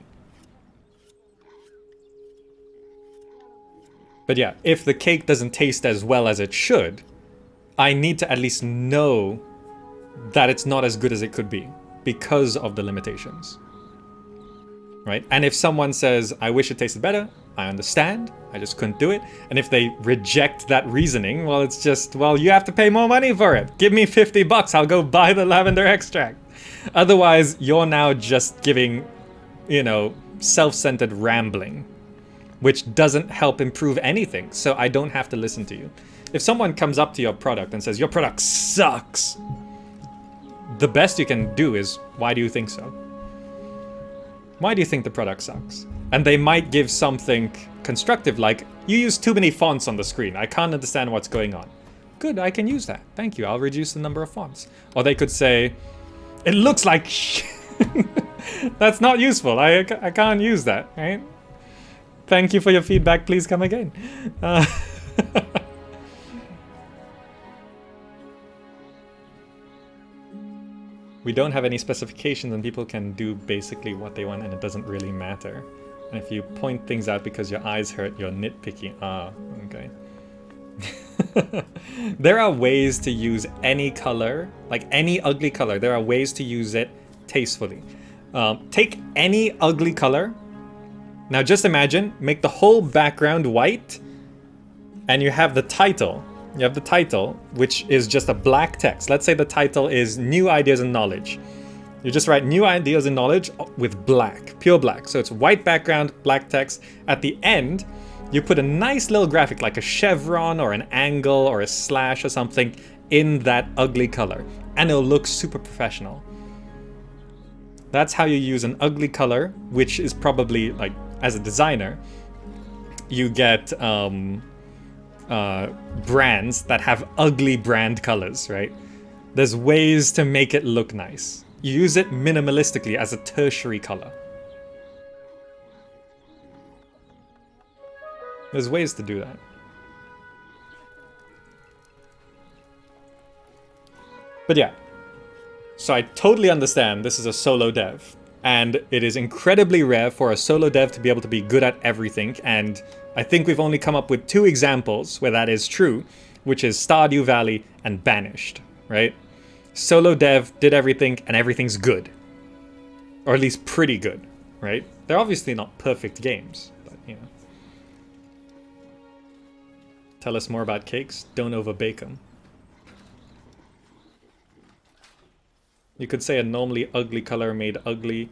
But yeah, if the cake doesn't taste as well as it should, I need to at least know that it's not as good as it could be because of the limitations. Right? And if someone says, I wish it tasted better, I understand, I just couldn't do it. And if they reject that reasoning, well, it's just, well, you have to pay more money for it. Give me $50, I'll go buy the lavender extract. Otherwise, you're now just giving, you know, self-centered rambling which doesn't help improve anything, so I don't have to listen to you. If someone comes up to your product and says, your product sucks, the best you can do is, why do you think so? Why do you think the product sucks? And they might give something constructive like, you use too many fonts on the screen. I can't understand what's going on. Good, I can use that. Thank you. I'll reduce the number of fonts. Or they could say, it looks like that's not useful. I can't use that, right? Thank you for your feedback. Please come again. We don't have any specifications and people can do basically what they want and it doesn't really matter. And if you point things out because your eyes hurt, you're nitpicky. Ah, okay. There are ways to use any color, like any ugly color. There are ways to use it tastefully. Take any ugly color. Now just imagine, make the whole background white and you have the title. You have the title, which is just a black text. Let's say the title is New Ideas and Knowledge. You just write New Ideas and Knowledge with black, pure black. So it's white background, black text. At the end, you put a nice little graphic like a chevron or an angle or a slash or something in that ugly color. And it'll look super professional. That's how you use an ugly color, which is probably, like, as a designer, you get brands that have ugly brand colors, right? There's ways to make it look nice. You use it minimalistically as a tertiary color. There's ways to do that. But yeah. So I totally understand this is a solo dev. And it is incredibly rare for a solo dev to be able to be good at everything. And I think we've only come up with 2 examples where that is true, which is Stardew Valley and Banished, right? Solo dev did everything and everything's good. Or at least pretty good, right? They're obviously not perfect games, but you know. Tell us more about cakes, don't overbake them. You could say a normally ugly color made ugly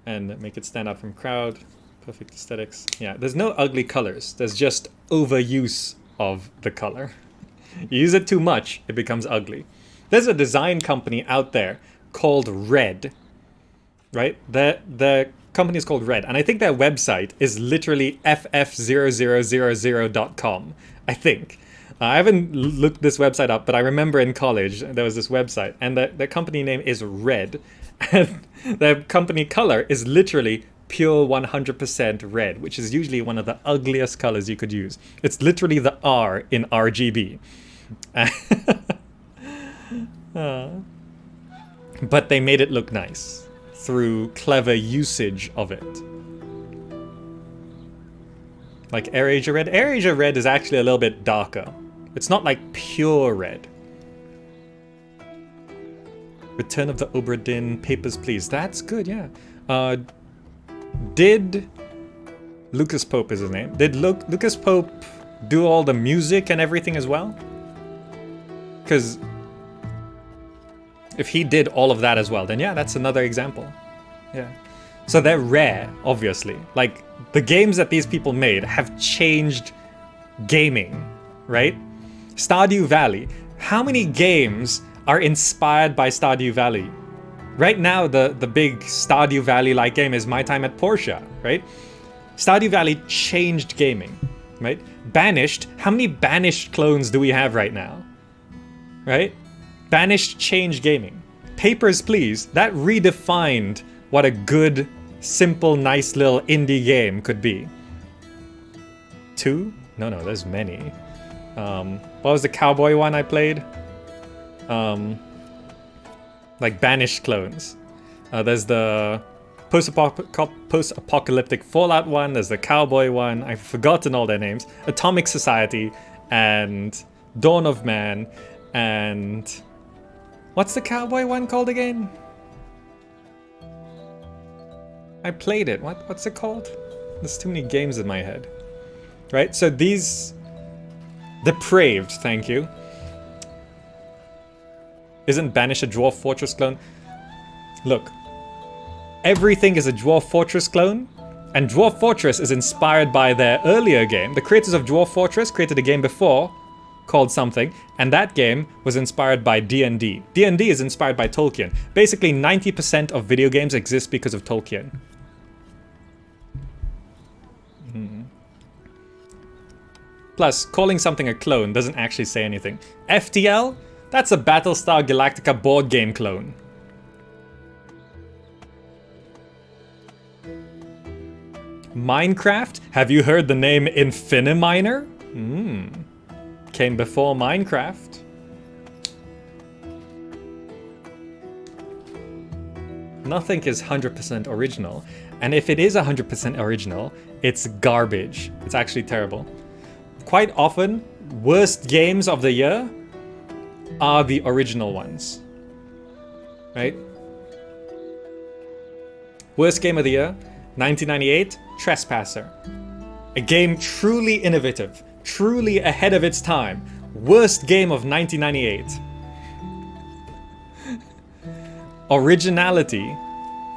and make it stand out from crowd. Perfect aesthetics. Yeah, there's no ugly colors. There's just overuse of the color. You use it too much, it becomes ugly. There's a design company out there called Red, right? The company is called Red, and I think their website is literally ff0000.com, I think. I haven't looked this website up, but I remember in college there was this website, and the company name is Red, and the company color is literally pure 100% red, which is usually one of the ugliest colors you could use. It's literally the R in RGB. But they made it look nice through clever usage of it. Like AirAsia Red. AirAsia Red is actually a little bit darker. It's not like pure red. Return of the Obra Dinn, Papers, Please. That's good, yeah. Did Lucas Pope is his name? Did Lucas Pope do all the music and everything as well? Because if he did all of that as well, then yeah, that's another example. Yeah. So they're rare, obviously. Like, the games that these people made have changed gaming, right? Stardew Valley. How many games are inspired by Stardew Valley? Right now, the big Stardew Valley-like game is My Time at Portia, right? Stardew Valley changed gaming, right? Banished. How many Banished clones do we have right now? Right? Banished changed gaming. Papers, Please. That redefined what a good, simple, nice little indie game could be. 2? No, there's many. What was the cowboy one I played? Like Banished clones. There's the post-apocalyptic Fallout one, there's the cowboy one, I've forgotten all their names. Atomic Society, and Dawn of Man, and... what's the cowboy one called again? I played it. What's it called? There's too many games in my head. Right? So these... Depraved, thank you. Isn't Banished a Dwarf Fortress clone? Look. Everything is a Dwarf Fortress clone And Dwarf Fortress is inspired by their earlier game. The creators of Dwarf Fortress created a game before called something, and that game was inspired by D&D. D&D is inspired by Tolkien. Basically, 90% of video games exist because of Tolkien. Plus, calling something a clone doesn't actually say anything. FTL? That's a Battlestar Galactica board game clone. Minecraft? Have you heard the name Infiniminer? Came before Minecraft. Nothing is 100% original. And if it is 100% original, it's garbage. It's actually terrible. Quite often, worst games of the year are the original ones. Right? Worst game of the year, 1998, Trespasser. A game truly innovative, truly ahead of its time. Worst game of 1998. Originality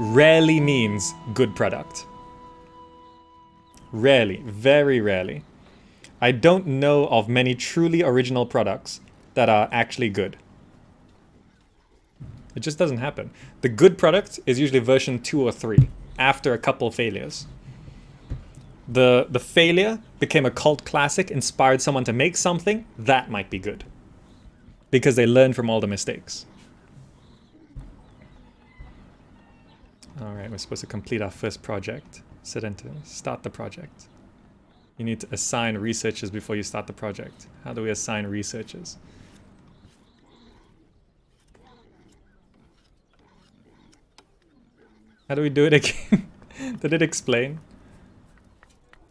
rarely means good product. Rarely, very rarely. I don't know of many truly original products that are actually good. It just doesn't happen. The good product is usually version 2 or 3 after a couple failures. The failure became a cult classic, inspired someone to make something that might be good because they learned from all the mistakes. All right, we're supposed to complete our first project. Sit into start the project. You need to assign researchers before you start the project. How do we assign researchers? How do we do it again? Did it explain?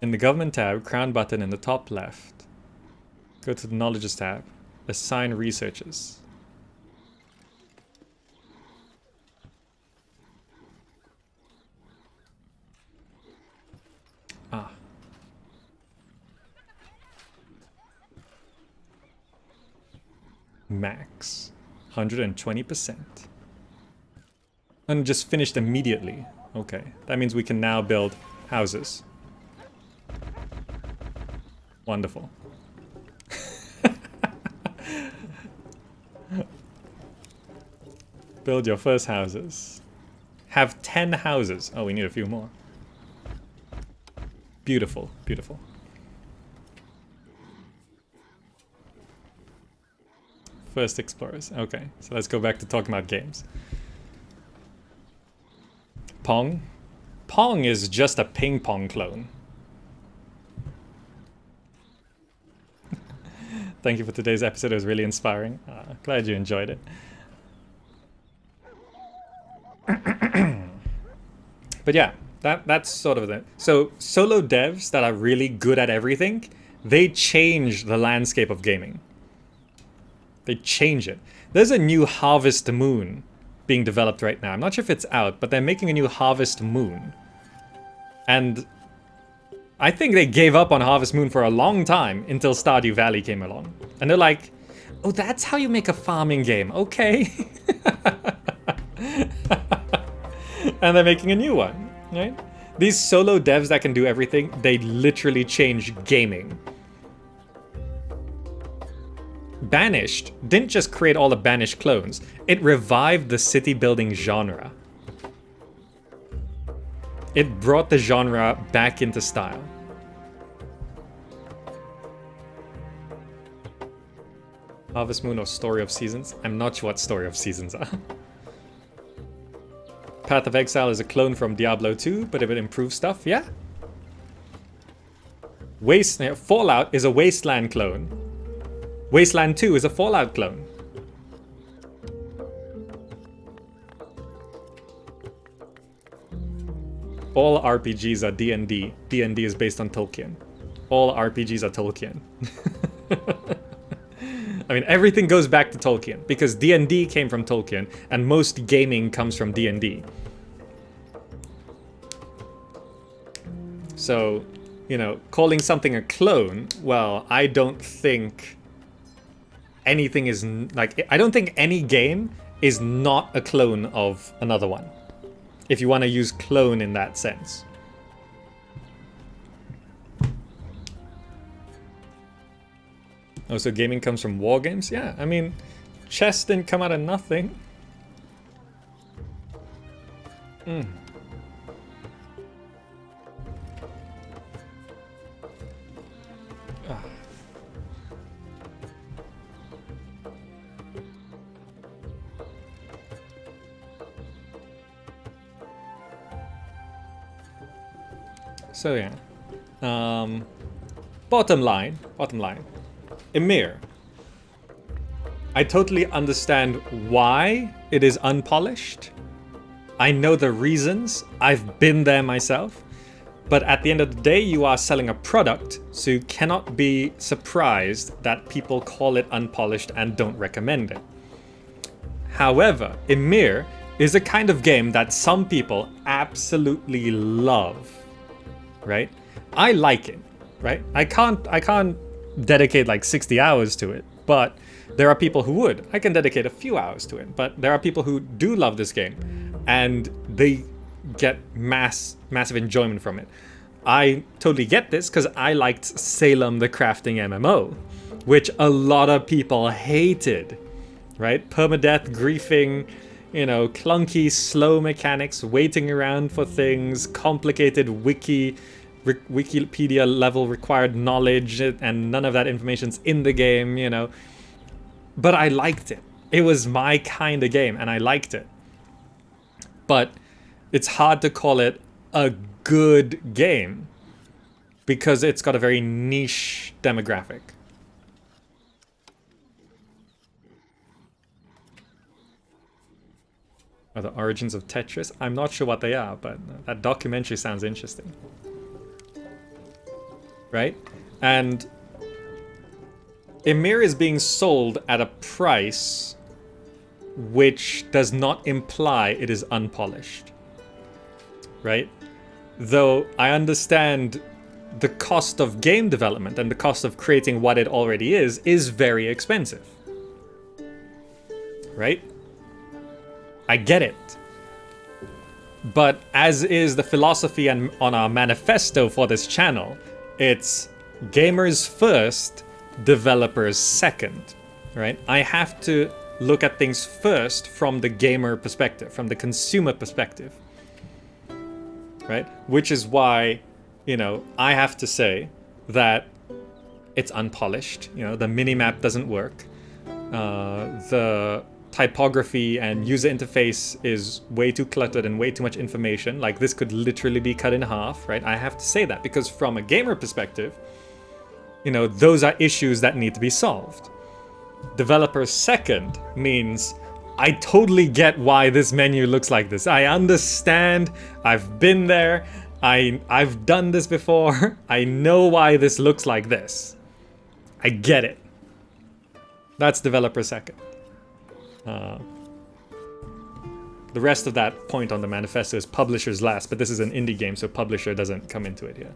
In the government tab, crown button in the top left. Go to the knowledges tab. Assign researchers. Ah. Max. 120%. And just finished immediately. Okay. That means we can now build houses. Wonderful. Build your first houses. Have 10 houses. Oh, we need a few more. Beautiful, beautiful. First explorers. Okay, so let's go back to talking about games. Pong. Pong is just a ping pong clone. Thank you for today's episode. It was really inspiring. Glad you enjoyed it. But yeah, that's sort of it. So solo devs that are really good at everything, they change the landscape of gaming. They change it. There's a new Harvest Moon being developed right now. I'm not sure if it's out, but they're making a new Harvest Moon. And I think they gave up on Harvest Moon for a long time until Stardew Valley came along. And they're like, oh, that's how you make a farming game. Okay. And they're making a new one, right? These solo devs that can do everything, they literally change gaming. Banished didn't just create all the Banished clones, it revived the city building genre. It brought the genre back into style. Harvest Moon or Story of Seasons? I'm not sure what Story of Seasons are. Path of Exile is a clone from Diablo 2, but if it improves stuff, yeah. Fallout is a Wasteland clone. Wasteland 2 is a Fallout clone. All RPGs are D&D. D&D is based on Tolkien. All RPGs are Tolkien. I mean, everything goes back to Tolkien, because D&D came from Tolkien, and most gaming comes from D&D. So, you know, calling something a clone, well, I don't think anything is, like, I don't think any game is not a clone of another one, if you want to use clone in that sense. Oh, so gaming comes from war games? Yeah, I mean, chess didn't come out of nothing. So yeah, bottom line, Ymir. I totally understand why it is unpolished. I know the reasons. I've been there myself. But at the end of the day, you are selling a product, so you cannot be surprised that people call it unpolished and don't recommend it. However, Ymir is a kind of game that some people absolutely love, right? I like it, right? I can't dedicate like 60 hours to it, but there are people who would. I can dedicate a few hours to it, but there are people who do love this game, and they get massive enjoyment from it. I totally get this because I liked Salem the Crafting MMO, which a lot of people hated, right? Permadeath, griefing, you know, clunky, slow mechanics, waiting around for things, complicated Wikipedia level required knowledge, and none of that information's in the game, you know. But I liked it. It was my kind of game, and I liked it. But it's hard to call it a good game because it's got a very niche demographic. Are the origins of Tetris? I'm not sure what they are, but that documentary sounds interesting. Right? And Ymir is being sold at a price which does not imply it is unpolished. Right? Though I understand the cost of game development and the cost of creating what it already is very expensive. Right? I get it. But as is the philosophy on our manifesto for this channel, it's gamers first, developers second, right? I have to look at things first from the gamer perspective, from the consumer perspective, right? Which is why, you know, I have to say that it's unpolished. You know, the minimap doesn't work. The typography and user interface is way too cluttered and way too much information. Like, this could literally be cut in half, right? I have to say that because from a gamer perspective, you know, those are issues that need to be solved. Developer second means I totally get why this menu looks like this. I understand. I've been there. I've done this before. I know why this looks like this. I get it. That's developer second. The rest of that point on the manifesto is publishers last, but this is an indie game, so publisher doesn't come into it here.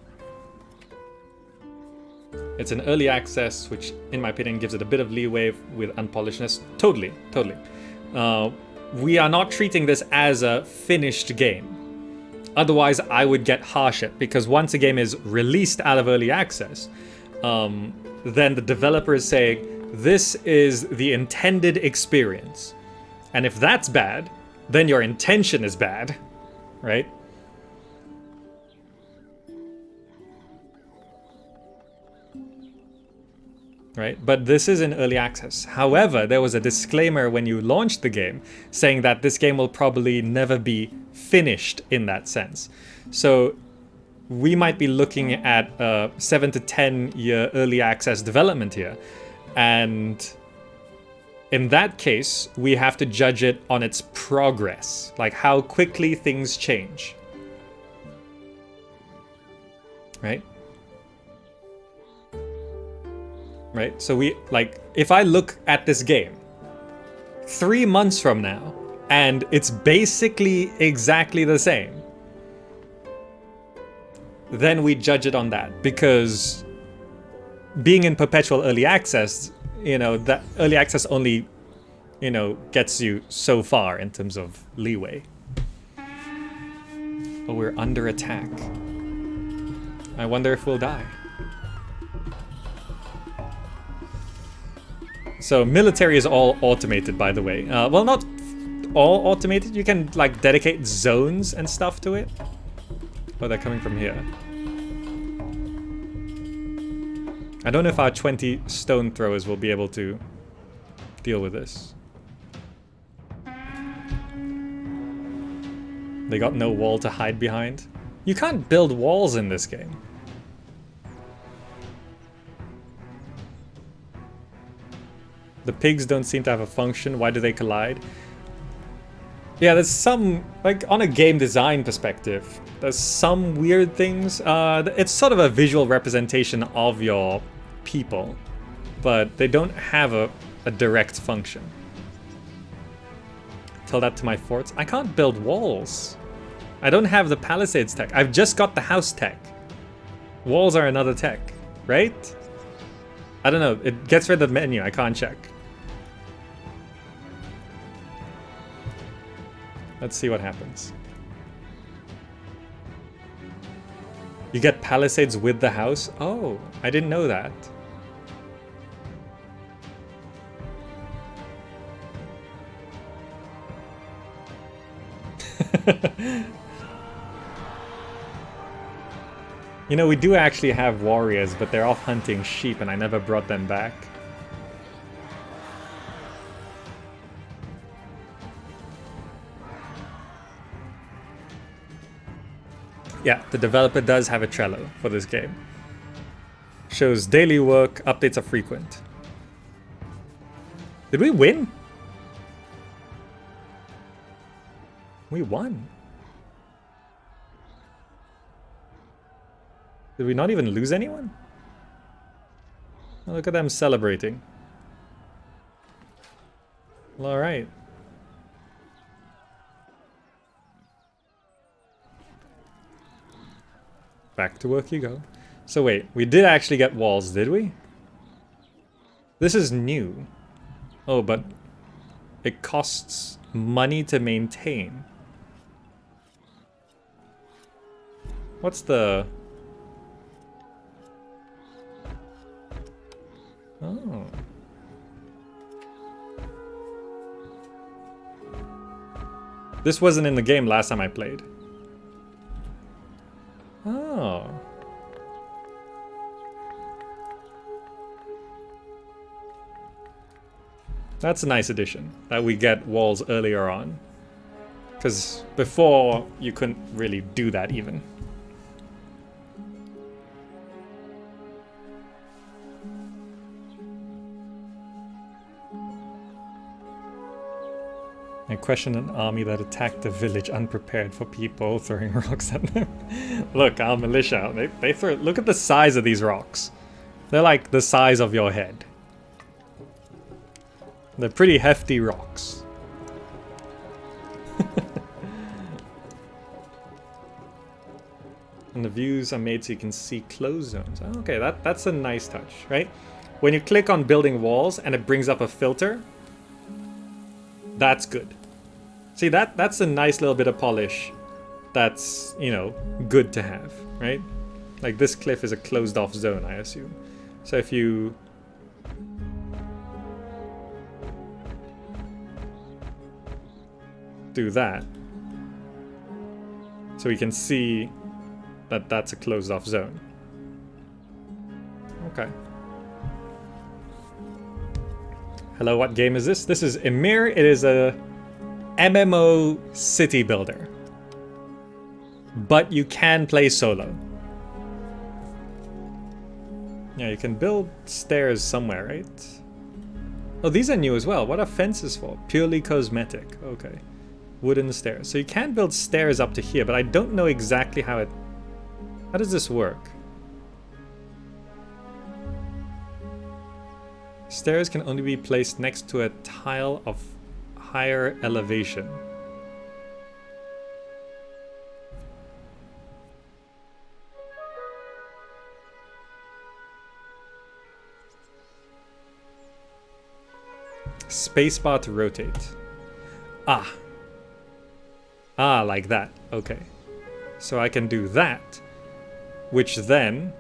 It's an early access, which in my opinion gives it a bit of leeway with unpolishedness. Totally. We are not treating this as a finished game. Otherwise, I would get harsh at, because once a game is released out of early access, then the developer is saying, this is the intended experience. And if that's bad, then your intention is bad, right? Right? But this is in early access. However, there was a disclaimer when you launched the game saying that this game will probably never be finished in that sense. So we might be looking at a 7 to 10 year early access development here. And in that case, we have to judge it on its progress, like how quickly things change. Right? Right? So if I look at this game 3 months from now, and it's basically exactly the same, then we judge it on that, because being in perpetual early access, you know, that early access only, you know, gets you so far in terms of leeway. Oh, we're under attack. I wonder if we'll die. So military is all automated, by the way. Well, not all automated. You can like dedicate zones and stuff to it. Oh, they're coming from here. I don't know if our 20 stone throwers will be able to deal with this. They got no wall to hide behind. You can't build walls in this game. The pigs don't seem to have a function. Why do they collide? Yeah, there's some, like, on a game design perspective, there's some weird things. It's sort of a visual representation of your people, but they don't have a direct function. Tell that to my forts. I can't build walls. I don't have the palisades tech. I've just got the house tech. Walls are another tech, right? I don't know. It gets rid of the menu. I can't check. Let's see what happens. You get palisades with the house? Oh, I didn't know that. You know, we do actually have warriors, but they're off hunting sheep and I never brought them back. Yeah, the developer does have a Trello for this game. Shows daily work, updates are frequent. Did we win? We won. Did we not even lose anyone? Oh, look at them celebrating. Well, alright. Back to work you go. So wait, we did actually get walls, did we? This is new. Oh, but it costs money to maintain. What's the... Oh. This wasn't in the game last time I played. Oh. That's a nice addition, that we get walls earlier on. Because before, you couldn't really do that even. I question an army that attacked the village unprepared for people throwing rocks at them. Look, our militia, they throw... Look at the size of these rocks. They're like the size of your head. They're pretty hefty rocks. And the views are made so you can see closed zones. Oh, okay, that's a nice touch, right? When you click on building walls and it brings up a filter, that's good. See, that's a nice little bit of polish that's, you know, good to have, right? Like this cliff is a closed off zone, I assume. So if you... do that, so we can see that that's a closed off zone. Okay. Hello, what game is this? This is Ymir. It is a MMO city builder. But you can play solo. Yeah, you can build stairs somewhere, right? Oh, these are new as well. What are fences for? Purely cosmetic. Okay. Wooden stairs. So you can build stairs up to here, but I don't know exactly how it... How does this work? Stairs can only be placed next to a tile of higher elevation. Spacebar to rotate. Ah. Ah, like that. Okay. So I can do that, which then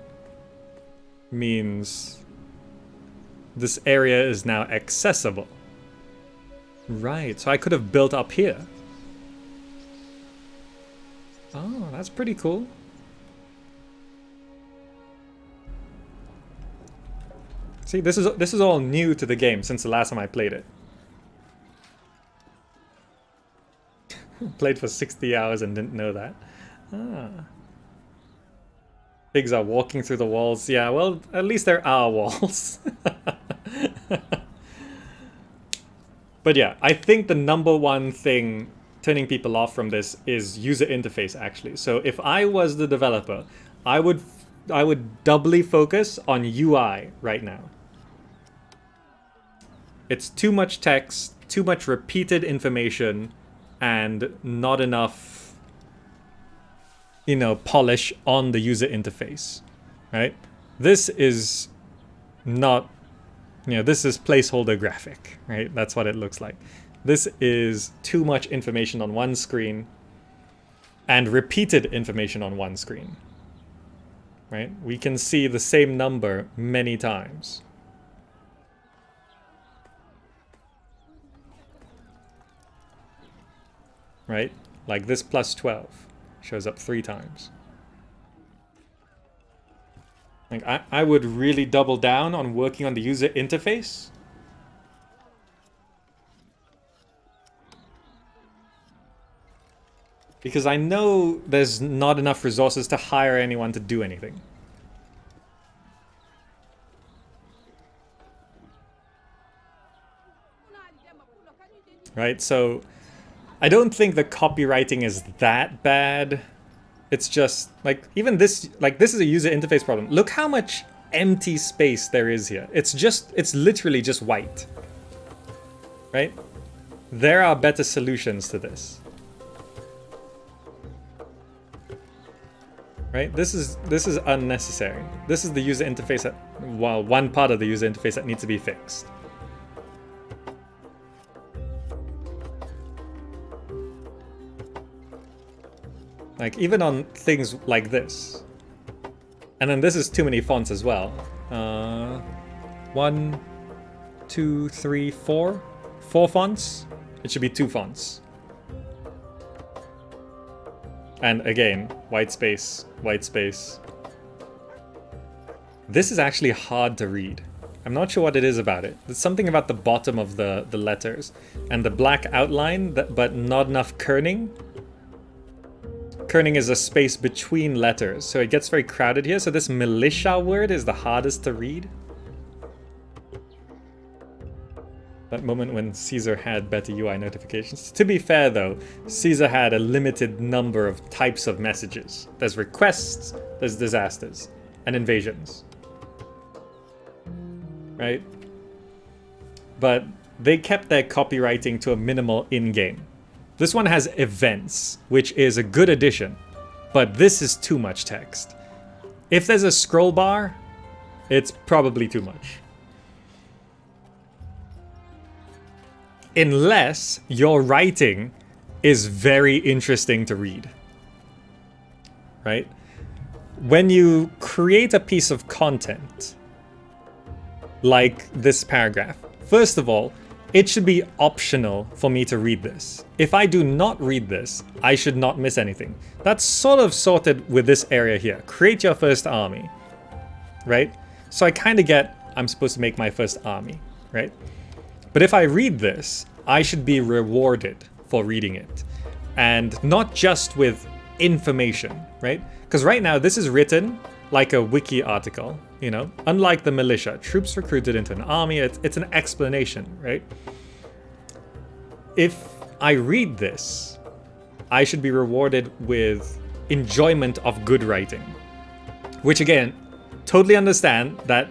means this area is now accessible. Right, so I could have built up here. Oh, that's pretty cool. See, this is all new to the game since the last time I played it. Played for 60 hours and didn't know that. Ah. Pigs are walking through the walls. Yeah, well, at least there are walls. But yeah, I think the number one thing turning people off from this is user interface, actually. So if I was the developer, I would doubly focus on UI right now. It's too much text, too much repeated information, and not enough, you know, polish on the user interface, right? This is not, you know, this is placeholder graphic, right? That's what it looks like. This is too much information on one screen and repeated information on one screen, right? We can see the same number many times. Right? Like this plus 12 shows up 3 times. Like I would really double down on working on the user interface. Because I know there's not enough resources to hire anyone to do anything. Right? So I don't think the copywriting is that bad. It's just like even this, like this is a user interface problem. Look how much empty space there is here. It's literally just white. Right? There are better solutions to this. Right? This is unnecessary. This is the user interface that, well, one part of the user interface that needs to be fixed. Like, even on things like this. And then this is too many fonts as well. 1, 2, 3, 4. 4 fonts? It should be 2 fonts. And again, white space, white space. This is actually hard to read. I'm not sure what it is about it. There's something about the bottom of the letters. And the black outline, but not enough kerning. Kerning is a space between letters, so it gets very crowded here. So this militia word is the hardest to read. That moment when Caesar had better UI notifications. To be fair though, Caesar had a limited number of types of messages. There's requests, there's disasters, and invasions. Right? But they kept their copywriting to a minimal in-game. This one has events, which is a good addition, but this is too much text. If there's a scroll bar, it's probably too much. Unless your writing is very interesting to read. Right? When you create a piece of content, like this paragraph, first of all, it should be optional for me to read this. If I do not read this, I should not miss anything. That's sort of sorted with this area here. Create your first army, right? So I kind of get, I'm supposed to make my first army, right? But if I read this, I should be rewarded for reading it. And not just with information, right? Because right now this is written like a wiki article, you know? Unlike the militia, troops recruited into an army, it's an explanation, right? If I read this, I should be rewarded with enjoyment of good writing. Which again, totally understand that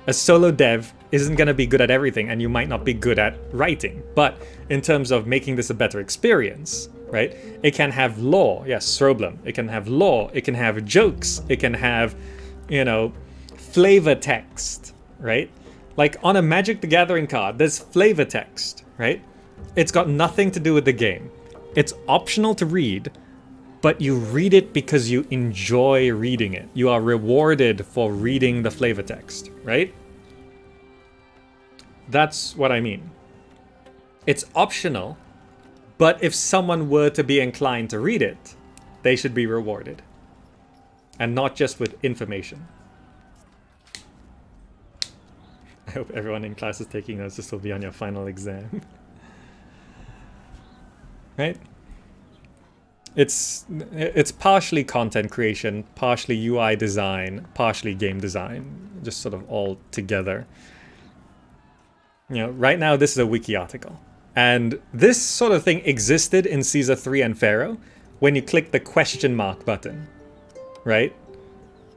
a solo dev isn't going to be good at everything and you might not be good at writing. But in terms of making this a better experience, right? It can have lore, yes, Stroblem. It can have lore, it can have jokes, it can have, you know, flavor text, right? Like on a Magic the Gathering card, there's flavor text, right? It's got nothing to do with the game. It's optional to read, but you read it because you enjoy reading it. You are rewarded for reading the flavor text, right? That's what I mean. It's optional, but if someone were to be inclined to read it, they should be rewarded. And not just with information. I hope everyone in class is taking notes. This will be on your final exam. Right? It's partially content creation, partially UI design, partially game design, just sort of all together. You know, right now this is a wiki article. And this sort of thing existed in Caesar 3 and Pharaoh when you click the question mark button, right?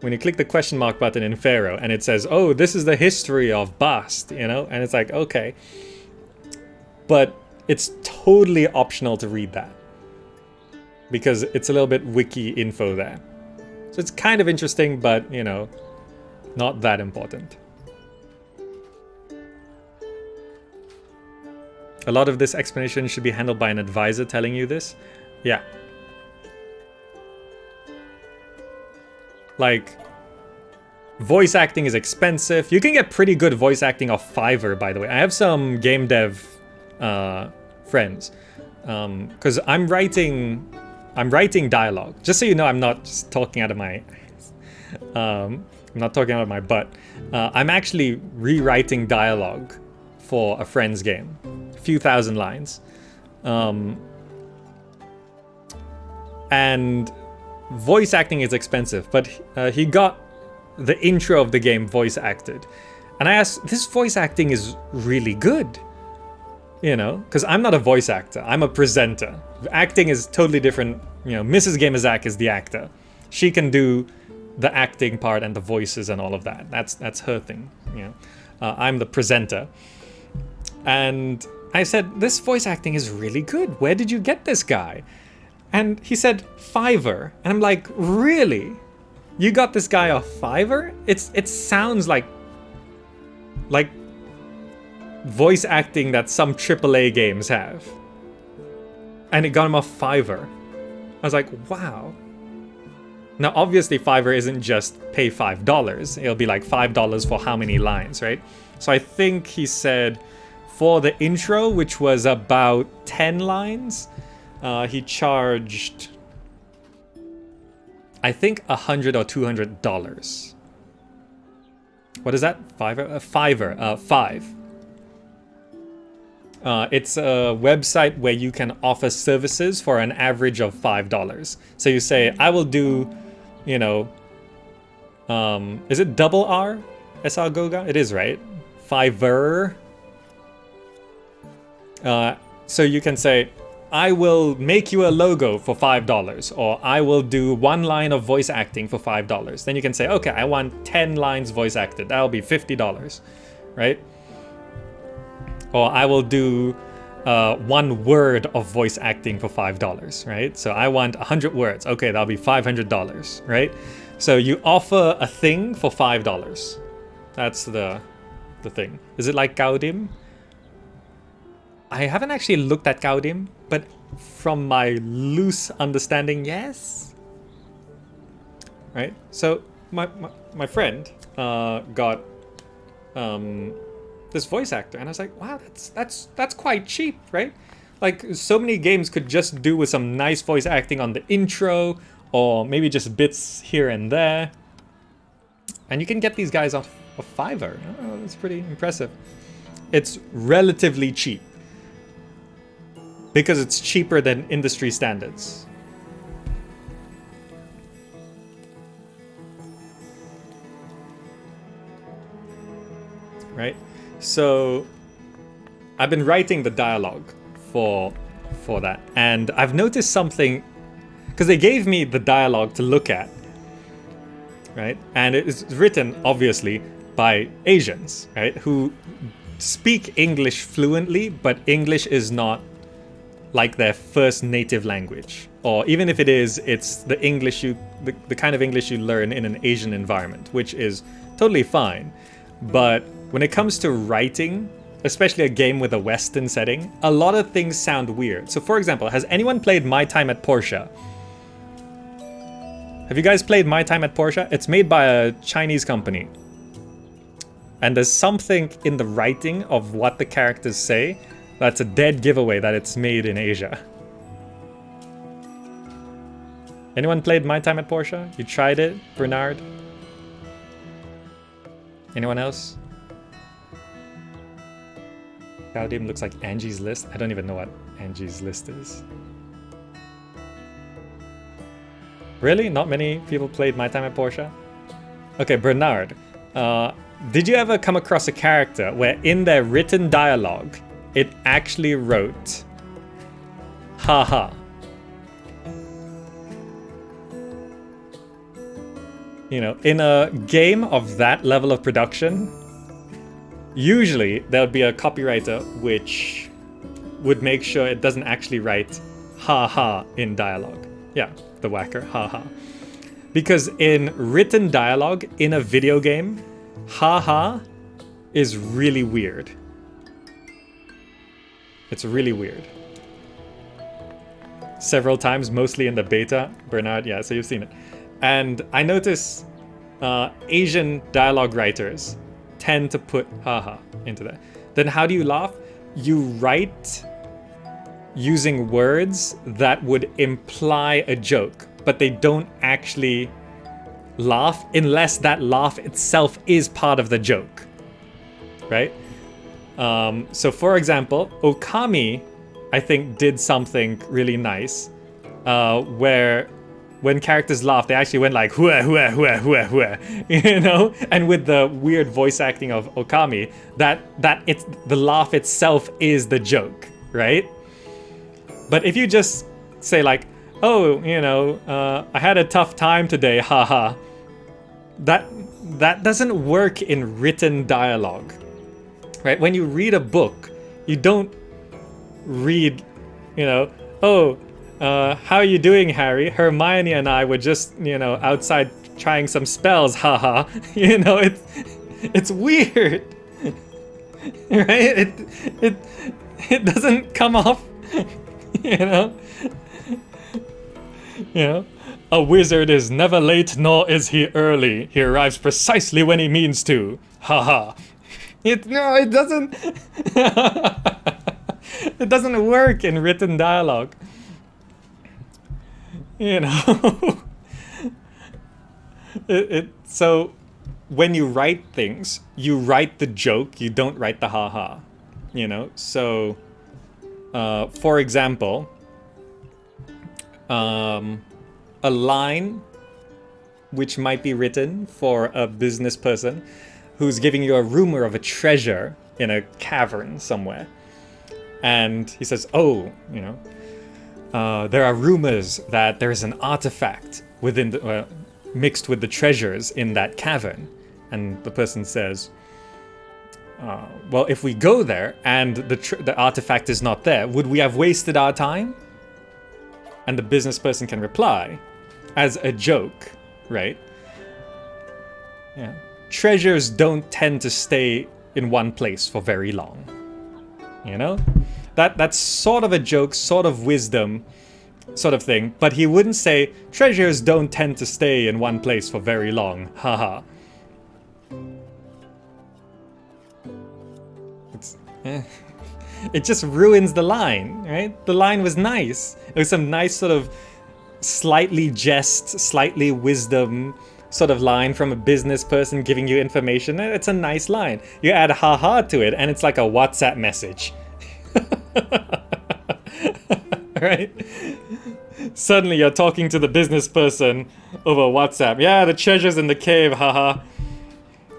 When you click the question mark button in Pharaoh and it says, oh, this is the history of Bast, you know? And it's like, okay. But it's totally optional to read that, because it's a little bit wiki info there. So it's kind of interesting, but, you know, not that important. A lot of this explanation should be handled by an advisor telling you this. Yeah. Like, voice acting is expensive. You can get pretty good voice acting off Fiverr, by the way. I have some game dev friends. Because I'm writing dialogue. Just so you know, I'm not just talking out of my I'm not talking out of my butt. I'm actually rewriting dialogue for a friend's game. A few thousand lines. And voice acting is expensive, but he got the intro of the game voice acted. And I asked, this voice acting is really good. You know, because I'm not a voice actor, I'm a presenter. Acting is totally different. You know, Mrs. Gamazak is the actor. She can do the acting part and the voices and all of that. That's her thing. You know, I'm the presenter. And I said, this voice acting is really good. Where did you get this guy? And he said, Fiverr. And I'm like, really? You got this guy off Fiverr? It sounds like voice acting that some AAA games have. And it got him off Fiverr. I was like, wow. Now, obviously, Fiverr isn't just pay $5. It'll be like $5 for how many lines, right? So I think he said for the intro, which was about 10 lines, he charged, I think, $100 or $200. What is that? Fiverr. 5. It's a website where you can offer services for an average of $5. So you say, I will do, you know, is it double R? SR Goga? It is, right? Fiverr. So you can say, I will make you a logo for $5, or I will do 1 line of voice acting for $5. Then you can say, okay, I want 10 lines voice acted. That'll be $50, right? Or I will do 1 word of voice acting for $5, right? So I want 100 words. Okay, that'll be $500, right? So you offer a thing for $5. That's the thing. Is it like Gaudim? I haven't actually looked at Gaudim, but from my loose understanding, yes. Right? So my friend got this voice actor, and I was like, wow, that's quite cheap, right? Like, so many games could just do with some nice voice acting on the intro, or maybe just bits here and there. And you can get these guys off Fiverr. Oh, that's pretty impressive. It's relatively cheap, because it's cheaper than industry standards. Right? So I've been writing the dialogue for that, and I've noticed something, because they gave me the dialogue to look at, right? And it is written, obviously, by Asians, right? Who speak English fluently, but English is not like their first native language. Or even if it is, it's the English the kind of English you learn in an Asian environment, which is totally fine. But when it comes to writing, especially a game with a Western setting, a lot of things sound weird. So for example, has anyone played My Time at Portia? Have you guys played My Time at Portia? It's made by a Chinese company. and there's something in the writing of what the characters say that's a dead giveaway that it's made in Asia. Anyone played My Time at Portia? You tried it, Bernard? Anyone else? Gaudium looks like Angie's List. I don't even know what Angie's List is. Really? Not many people played My Time at Portia? Okay, Bernard. Did you ever come across a character where in their written dialogue, it actually wrote, haha? You know, in a game of that level of production, usually there would be a copywriter which would make sure it doesn't actually write haha in dialogue. Yeah, the whacker, haha. Because in written dialogue in a video game, haha is really weird. It's really weird. Several times, mostly in the beta. Bernard, yeah, so you've seen it. And I notice Asian dialogue writers tend to put haha into that. Then how do you laugh? You write using words that would imply a joke, but they don't actually laugh unless that laugh itself is part of the joke, right? So for example, Okami, I think, did something really nice where when characters laugh, they actually went like hua hua hua hua hua, you know? And with the weird voice acting of Okami, that it's the laugh itself is the joke, right? But if you just say like, oh, you know, I had a tough time today, haha, that doesn't work in written dialogue, right? When you read a book, you don't read, you know, oh, how are you doing, Harry? Hermione and I were just, you know, outside trying some spells, haha. You know, it's weird, right? It doesn't come off, you know. You know, a wizard is never late, nor is he early. He arrives precisely when he means to, haha. No, it doesn't. It doesn't work in written dialogue. You know, so when you write things, you write the joke, you don't write the haha, you know? So, for example, a line which might be written for a business person who's giving you a rumor of a treasure in a cavern somewhere. And he says, oh, you know, there are rumors that there is an artifact within the, mixed with the treasures in that cavern. And the person says, well, if we go there and the artifact is not there, would we have wasted our time? And the business person can reply, as a joke, right? Yeah. Treasures don't tend to stay in one place for very long. You know? That's sort of a joke, sort of wisdom, sort of thing. But he wouldn't say, treasures don't tend to stay in one place for very long. Haha. It just ruins the line, right? The line was nice. It was some nice sort of slightly jest, slightly wisdom sort of line from a business person giving you information. It's a nice line. You add haha to it and it's like a WhatsApp message. Right? Suddenly you're talking to the business person over WhatsApp. Yeah, the treasure's in the cave, haha.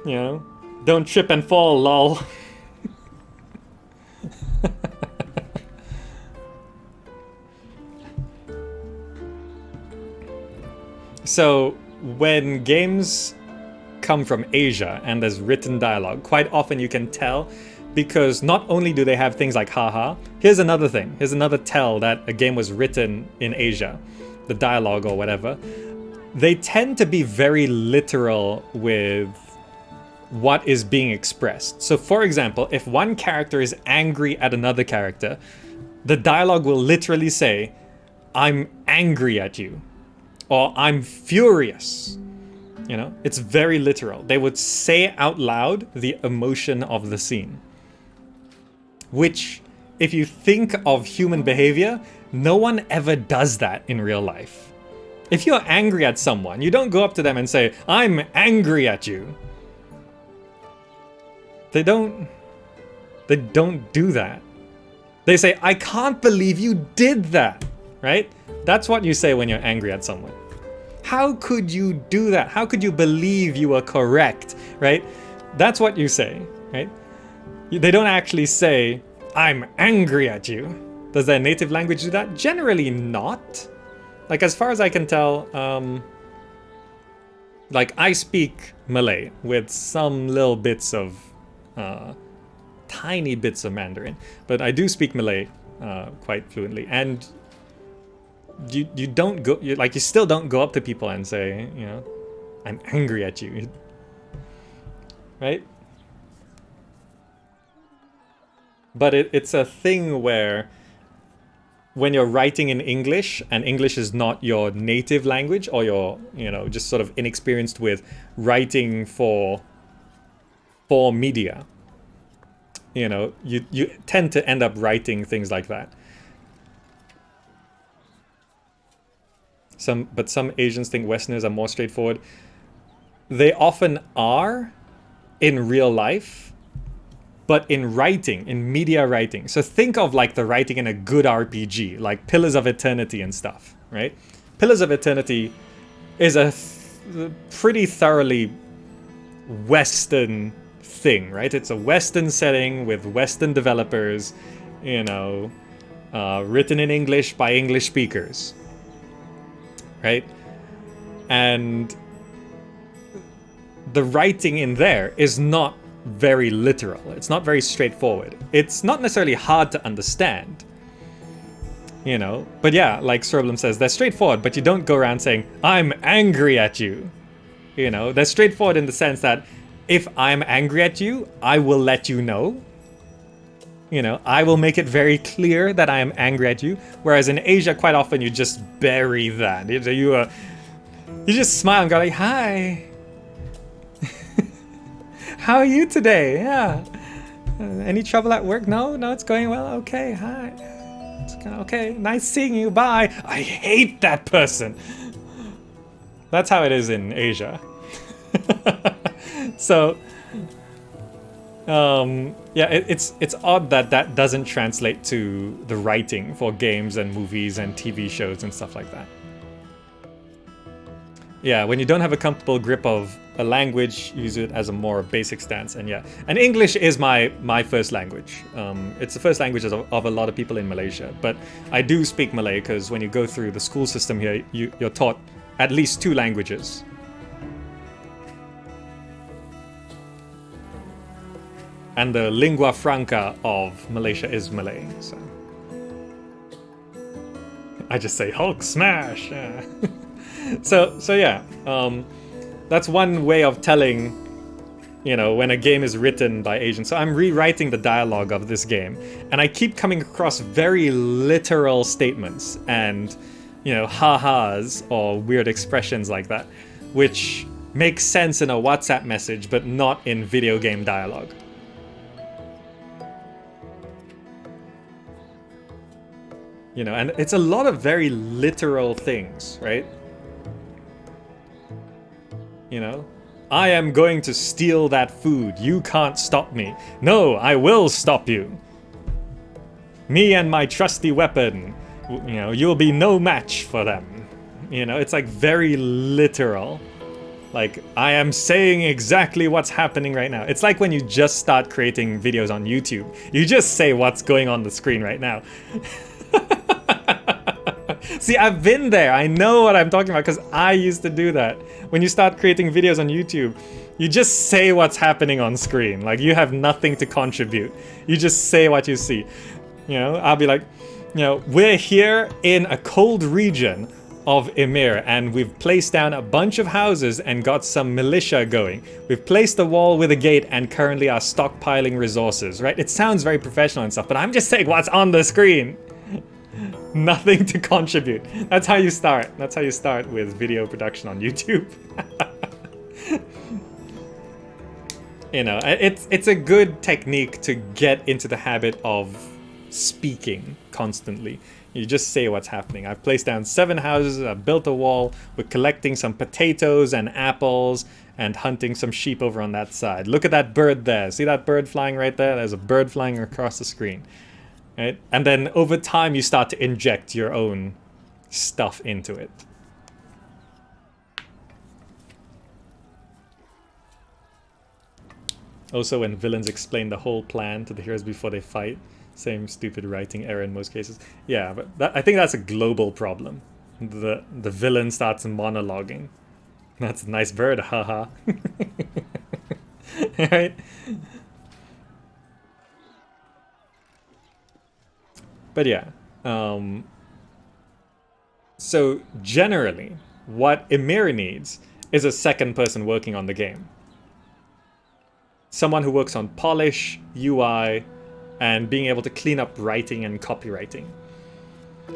You know, don't trip and fall, lol. So when games come from Asia and there's written dialogue, quite often you can tell, because not only do they have things like haha, here's another thing, here's another tell that a game was written in Asia, the dialogue or whatever. They tend to be very literal with what is being expressed. So for example, if one character is angry at another character, the dialogue will literally say, I'm angry at you, or I'm furious. You know, it's very literal. They would say out loud the emotion of the scene. Which, if you think of human behavior, no one ever does that in real life. If you're angry at someone, you don't go up to them and say, "I'm angry at you." They don't do that. They say, "I can't believe you did that," right? That's what you say when you're angry at someone. How could you do that? How could you believe you were correct, right? That's what you say, right? They don't actually say, "I'm angry at you." Does their native language do that? Generally not. Like, as far as I can tell, like, I speak Malay with some little bits of, tiny bits of Mandarin, but I do speak Malay quite fluently. And you don't go, you still don't go up to people and say, you know, "I'm angry at you," right? But it's a thing where when you're writing in English and English is not your native language, or you're, you know, just sort of inexperienced with writing for media, you know, you tend to end up writing things like that. But some Asians think Westerners are more straightforward. They often are in real life, but in writing, in media writing. So think of like the writing in a good RPG, like Pillars of Eternity and stuff, right? Pillars of Eternity is a pretty thoroughly Western thing, right? It's a Western setting with Western developers, you know, written in English by English speakers. Right? And the writing in there is not very literal. It's not very straightforward. It's not necessarily hard to understand. You know? But yeah, like Sorblum says, they're straightforward, but you don't go around saying, "I'm angry at you." You know? They're straightforward in the sense that if I'm angry at you, I will let you know. You know, I will make it very clear that I am angry at you. Whereas in Asia, quite often you just bury that. You just smile and go like, "Hi, how are you today? Yeah, any trouble at work? No, it's going well. Okay, hi. Okay, nice seeing you. Bye. I hate that person." That's how it is in Asia. So. Yeah, it's odd that doesn't translate to the writing for games and movies and TV shows and stuff like that. Yeah, when you don't have a comfortable grip of a language, use it as a more basic stance. And yeah, and English is my first language. It's the first language of a lot of people in Malaysia. But I do speak Malay because when you go through the school system here, you're taught at least 2 languages. And the lingua franca of Malaysia is Malay, so I just say Hulk smash. Yeah. so yeah, that's one way of telling, you know, when a game is written by Asians. So I'm rewriting the dialogue of this game, and I keep coming across very literal statements and, you know, ha-has or weird expressions like that, which make sense in a WhatsApp message, but not in video game dialogue. You know, and it's a lot of very literal things, right? You know, "I am going to steal that food. You can't stop me." "No, I will stop you. Me and my trusty weapon. You know, you'll be no match for them." You know, it's like very literal. Like, I am saying exactly what's happening right now. It's like when you just start creating videos on YouTube. You just say what's going on the screen right now. See, I've been there. I know what I'm talking about because I used to do that. When you start creating videos on YouTube, you just say what's happening on screen. Like, you have nothing to contribute. You just say what you see. You know, I'll be like, you know, "We're here in a cold region of Ymir, and we've placed down a bunch of houses and got some militia going. We've placed a wall with a gate and currently are stockpiling resources," right? It sounds very professional and stuff, but I'm just saying what's on the screen. Nothing to contribute. That's how you start. That's how you start with video production on YouTube. You know, it's a good technique to get into the habit of speaking constantly. You just say what's happening. I've placed down 7 houses, I've built a wall, we're collecting some potatoes and apples and hunting some sheep over on that side. Look at that bird there. See that bird flying right there? There's a bird flying across the screen. Right? And then over time you start to inject your own stuff into it. Also, when villains explain the whole plan to the heroes before they fight, same stupid writing error in most cases. Yeah, but I think that's a global problem. The villain starts monologuing. That's a nice bird, haha. Right? But yeah. So generally, what Ymir needs is a second person working on the game. Someone who works on polish, UI, and being able to clean up writing and copywriting.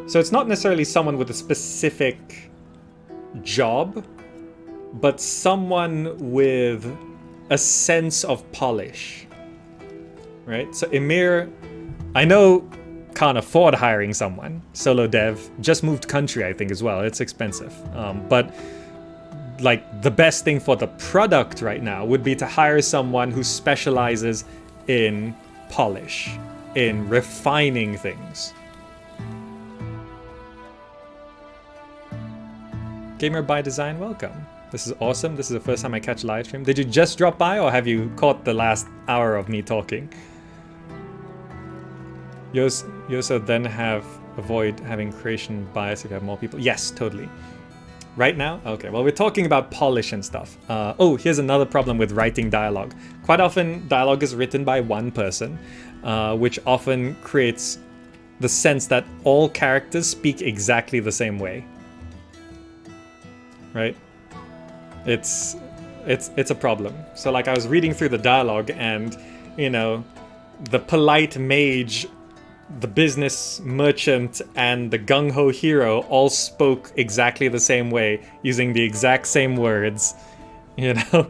So it's not necessarily someone with a specific job, but someone with a sense of polish, right? So Amir, I know, can't afford hiring someone. Solo dev, just moved country, I think, as well. It's expensive. But like the best thing for the product right now would be to hire someone who specializes in polish, in refining things. Gamer by Design, welcome. This is awesome. This is the first time I catch a live stream. Did you just drop by or have you caught the last hour of me talking? You also then avoid having creation bias if you have more people. Yes, totally. Right now? Okay, well, we're talking about polish and stuff. Oh, here's another problem with writing dialogue. Quite often, dialogue is written by one person, which often creates the sense that all characters speak exactly the same way. Right? It's a problem. So, like, I was reading through the dialogue and, you know, the polite mage, the business merchant, and the gung-ho hero all spoke exactly the same way, using the exact same words, you know?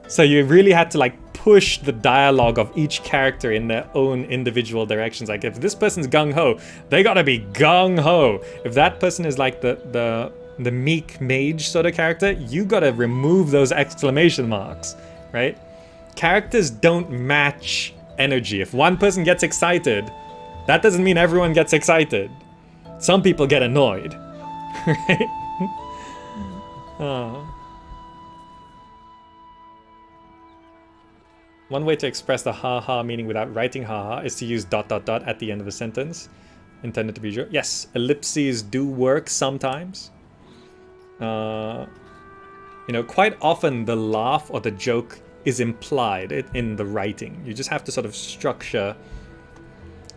So you really had to, like, push the dialogue of each character in their own individual directions. Like, if this person's gung-ho, they gotta be gung-ho. If that person is, like, the meek mage sort of character, you gotta remove those exclamation marks, right? Characters don't match energy. If one person gets excited, that doesn't mean everyone gets excited. Some people get annoyed, right? One way to express the ha-ha meaning without writing ha-ha is to use ... at the end of a sentence, intended to be sure. Yes, ellipses do work sometimes. You know, quite often the laugh or the joke is implied in the writing. You just have to sort of structure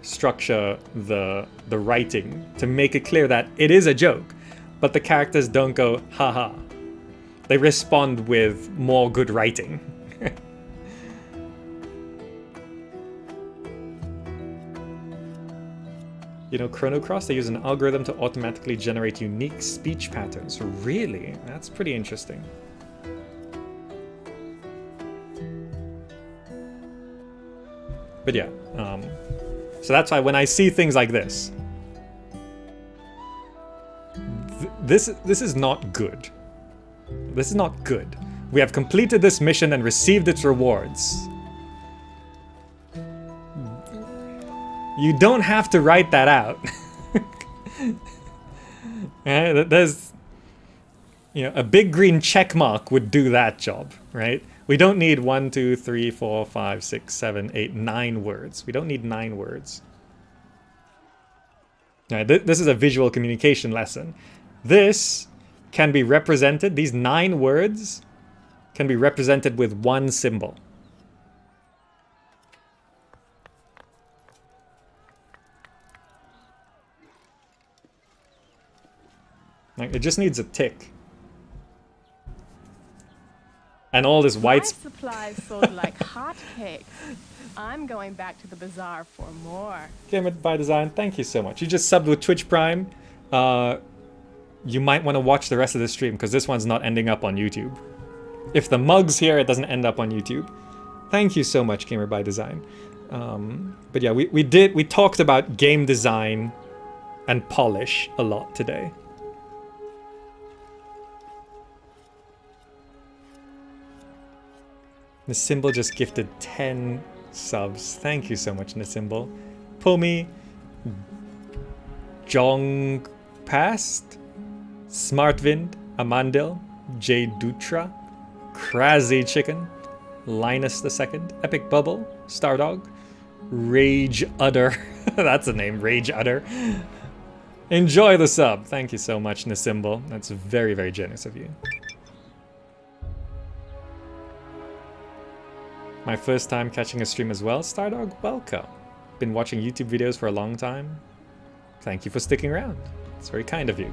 the writing to make it clear that it is a joke, but the characters don't go haha. They respond with more good writing. You know, Chrono Cross, they use an algorithm to automatically generate unique speech patterns. Really? That's pretty interesting. But yeah, so that's why when I see things like this, this is not good. This is not good. We have completed this mission and received its rewards. You don't have to write that out. There's, you know, a big green check mark would do that job, right? We don't need 1, 2, 3, 4, 5, 6, 7, 8, 9 words. We don't need 9 words. Right, this is a visual communication lesson. This can be represented, these 9 words can be represented with one symbol. Like, it just needs a tick. And all this white... My supplies sold like hotcakes. I'm going back to the bazaar for more. Gamer by Design, thank you so much. You just subbed with Twitch Prime. You might want to watch the rest of the stream, because this one's not ending up on YouTube. If the mug's here, it doesn't end up on YouTube. Thank you so much, Gamer by Design. But yeah, we talked about game design and polish a lot today. Nasimble just gifted 10 subs. Thank you so much, Nasimble. Pumi, Jong Past, Smartvind, Amandil, J Dutra, Crazy Chicken, Linus the Second, Epic Bubble, Stardog, Rage Udder. That's a name, Rage Udder. Enjoy the sub. Thank you so much, Nasimble. That's very, very generous of you. My first time catching a stream as well. Stardog, welcome. Been watching YouTube videos for a long time. Thank you for sticking around. It's very kind of you.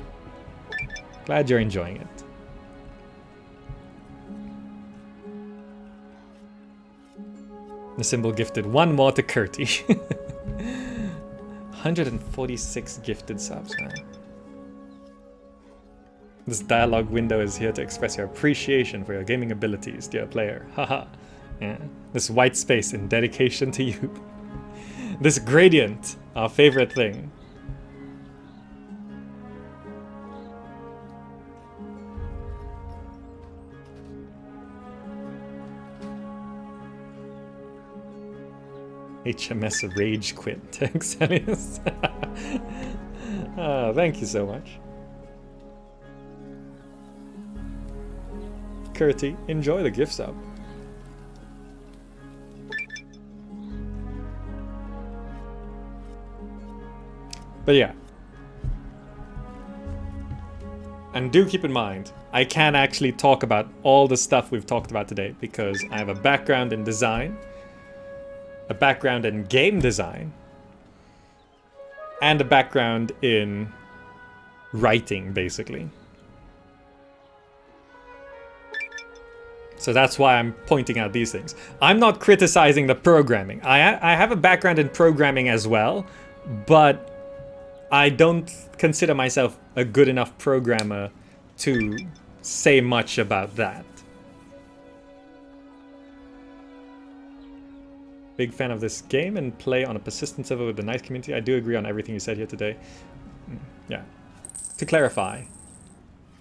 Glad you're enjoying it. The symbol gifted one more to Curti. 146 gifted subs, man. This dialogue window is here to express your appreciation for your gaming abilities, dear player. Haha. Yeah. This white space in dedication to you. This gradient, our favorite thing. HMS Rage Quit. Thanks, Elias. Thank you so much. Curti, enjoy the gift sub. But yeah. And do keep in mind, I can actually talk about all the stuff we've talked about today because I have a background in design, a background in game design, and a background in writing, basically. So that's why I'm pointing out these things. I'm not criticizing the programming. I have a background in programming as well, but I don't consider myself a good enough programmer to say much about that. Big fan of this game and play on a persistent server with a nice community. I do agree on everything you said here today. Yeah. To clarify,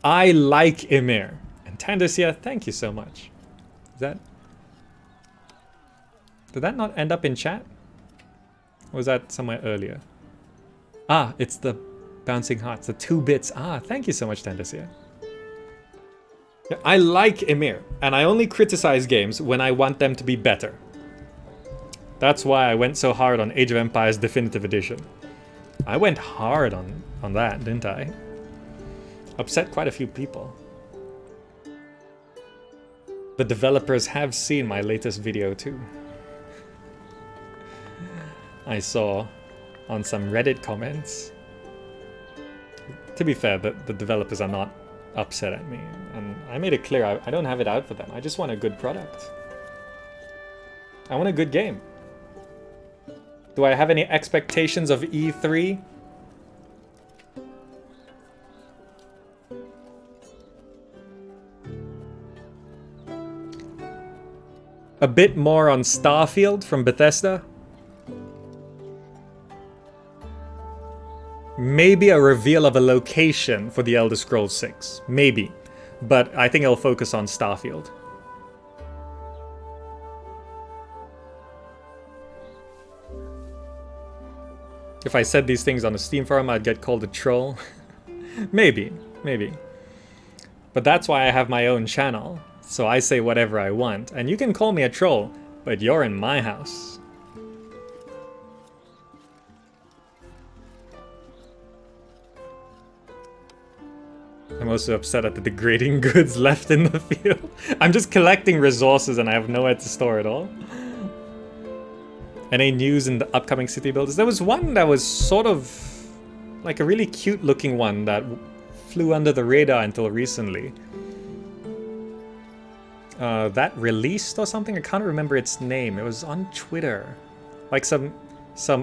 I like Ymir. And Tandersia, thank you so much. Did that not end up in chat? Or was that somewhere earlier? Ah, it's the bouncing hearts, the 2 bits. Ah, thank you so much, Tandersia. Yeah, I like Ymir, and I only criticize games when I want them to be better. That's why I went so hard on Age of Empires Definitive Edition. I went hard on that, didn't I? Upset quite a few people. The developers have seen my latest video too. I saw on some Reddit comments. To be fair, the developers are not upset at me. And I made it clear I don't have it out for them. I just want a good product. I want a good game. Do I have any expectations of E3? A bit more on Starfield from Bethesda. Maybe a reveal of a location for the Elder Scrolls 6. Maybe. But I think I'll focus on Starfield. If I said these things on a Steam forum, I'd get called a troll. Maybe. But that's why I have my own channel. So I say whatever I want. And you can call me a troll, but you're in my house. I'm also upset at the degrading goods left in the field. I'm just collecting resources and I have nowhere to store it all. Any news in the upcoming city builders? There was one that was sort of like a really cute looking one that flew under the radar until recently. That released or something? I can't remember its name. It was on Twitter. Like some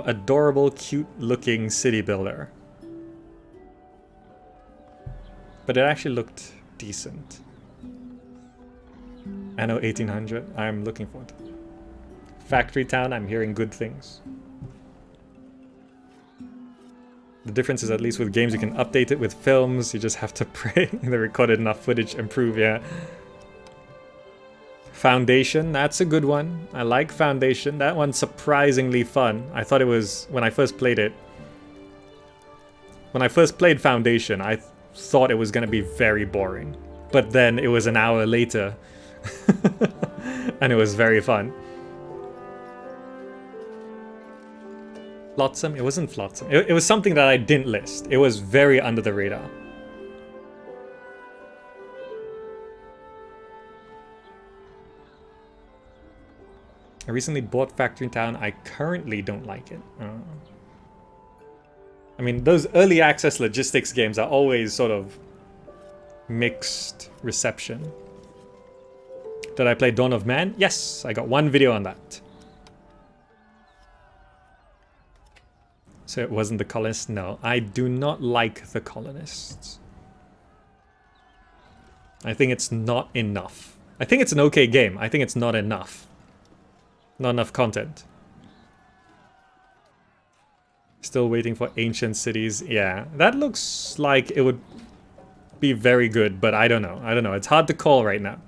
adorable, cute looking city builder. But it actually looked decent. Anno 1800. I'm looking forward to it. Factory Town, I'm hearing good things. The difference is, at least with games, you can update it. With films, you just have to pray they recorded enough footage, improve, yeah. Foundation, that's a good one. I like Foundation. That one's surprisingly fun. I thought it was, when I first played it. When I first played Foundation, I thought it was going to be very boring. But then it was an hour later. And it was very fun. Flotsam? It wasn't Flotsam. It was something that I didn't list. It was very under the radar. I recently bought Factory Town. I currently don't like it. I mean, those early access logistics games are always sort of mixed reception. Did I play Dawn of Man? Yes, I got one video on that. So it wasn't the colonists? No, I do not like the colonists. I think it's not enough. I think it's an okay game. I think it's not enough. Not enough content. Still waiting for Ancient Cities. Yeah, that looks like it would be very good, but I don't know. I don't know. It's hard to call right now.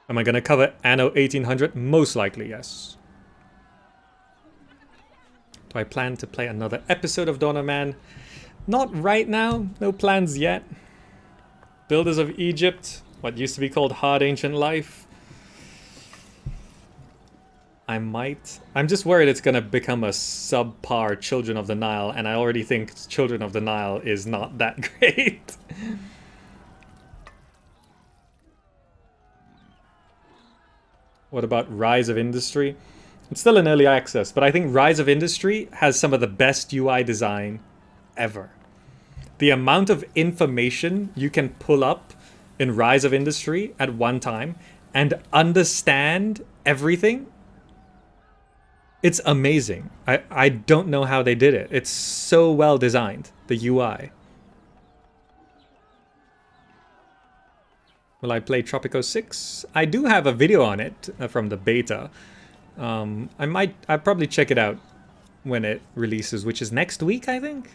Am I going to cover Anno 1800? Most likely, yes. Do I plan to play another episode of Dawn of Man? Not right now. No plans yet. Builders of Egypt. What used to be called Hard Ancient Life. I might. I'm just worried it's going to become a subpar Children of the Nile, and I already think Children of the Nile is not that great. What about Rise of Industry? It's still in early access, but I think Rise of Industry has some of the best UI design ever. The amount of information you can pull up in Rise of Industry at one time and understand everything, it's amazing. I don't know how they did it. It's so well designed, the UI. Will I play Tropico 6? I do have a video on it from the beta. I'll probably check it out when it releases, which is next week, I think.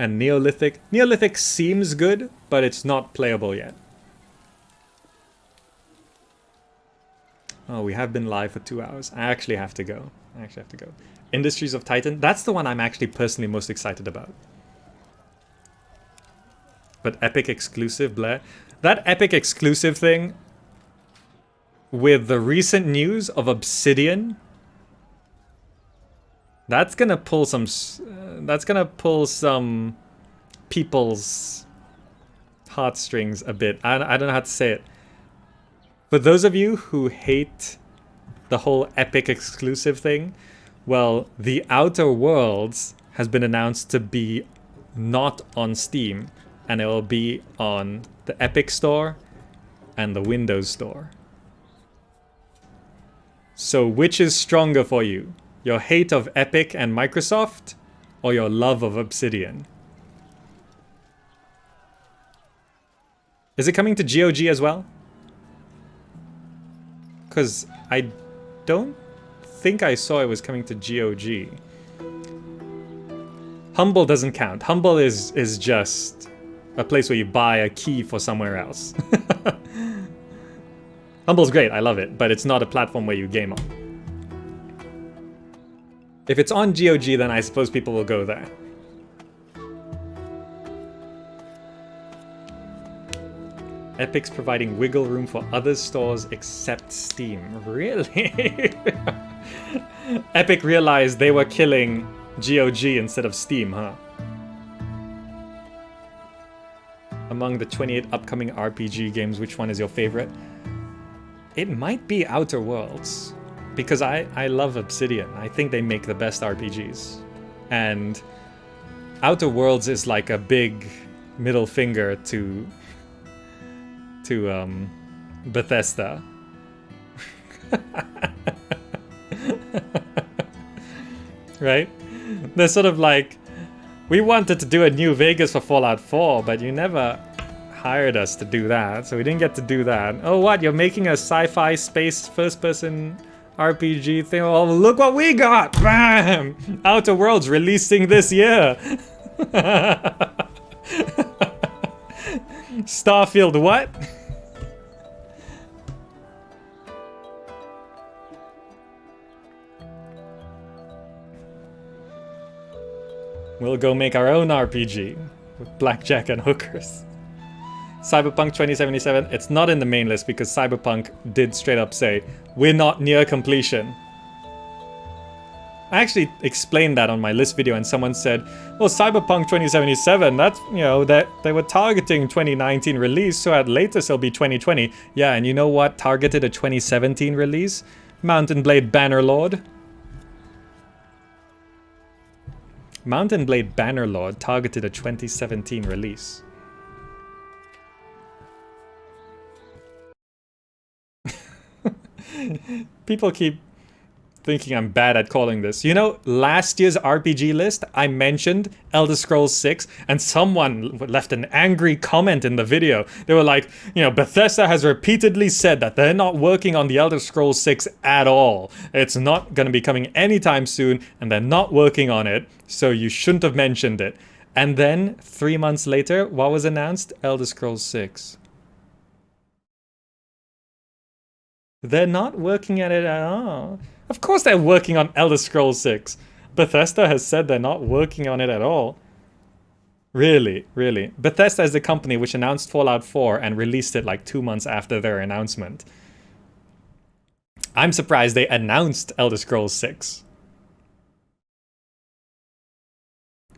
And Neolithic. Neolithic seems good, but it's not playable yet. Oh, we have been live for 2 hours. I actually have to go. Industries of Titan. That's the one I'm actually personally most excited about. But Epic exclusive, Blair. That Epic exclusive thing, with the recent news of Obsidian, that's gonna pull some. People's heartstrings a bit. I don't know how to say it. For those of you who hate the whole Epic exclusive thing, well, The Outer Worlds has been announced to be not on Steam, and it will be on the Epic Store and the Windows Store. So which is stronger for you? Your hate of Epic and Microsoft, or your love of Obsidian? Is it coming to GOG as well? Because I don't think I saw it was coming to GOG. Humble doesn't count. Humble is just a place where you buy a key for somewhere else. Humble's great, I love it, but it's not a platform where you game on. If it's on GOG, then I suppose people will go there. Epic's providing wiggle room for other stores except Steam. Really? Epic realized they were killing GOG instead of Steam, huh? Among the 28 upcoming RPG games, which one is your favorite? It might be Outer Worlds, because I love Obsidian. I think they make the best RPGs. And Outer Worlds is like a big middle finger to Bethesda. Right? They're sort of like, we wanted to do a New Vegas for Fallout 4, but you never hired us to do that, so we didn't get to do that. Oh, what? You're making a sci-fi space first-person RPG thing? Oh, look what we got! Bam! Outer Worlds releasing this year! Starfield what? We'll go make our own RPG with blackjack and hookers. Cyberpunk 2077, it's not in the main list because Cyberpunk did straight up say, we're not near completion. I actually explained that on my list video and someone said, well, Cyberpunk 2077, that's, you know, that they were targeting 2019 release, so at latest it'll be 2020. Yeah, and you know what targeted a 2017 release? Mountain Blade Bannerlord. Mountain Blade Bannerlord targeted a 2017 release. People keep thinking I'm bad at calling this. You know, last year's RPG list, I mentioned Elder Scrolls 6, and someone left an angry comment in the video. They were like, you know, Bethesda has repeatedly said that they're not working on the Elder Scrolls 6 at all. It's not going to be coming anytime soon, and they're not working on it, so you shouldn't have mentioned it. And then, 3 months later, what was announced? Elder Scrolls 6. They're not working at it at all. Of course they're working on Elder Scrolls 6. Bethesda has said they're not working on it at all. Really, really. Bethesda is the company which announced Fallout 4 and released it like 2 months after their announcement. I'm surprised they announced Elder Scrolls 6.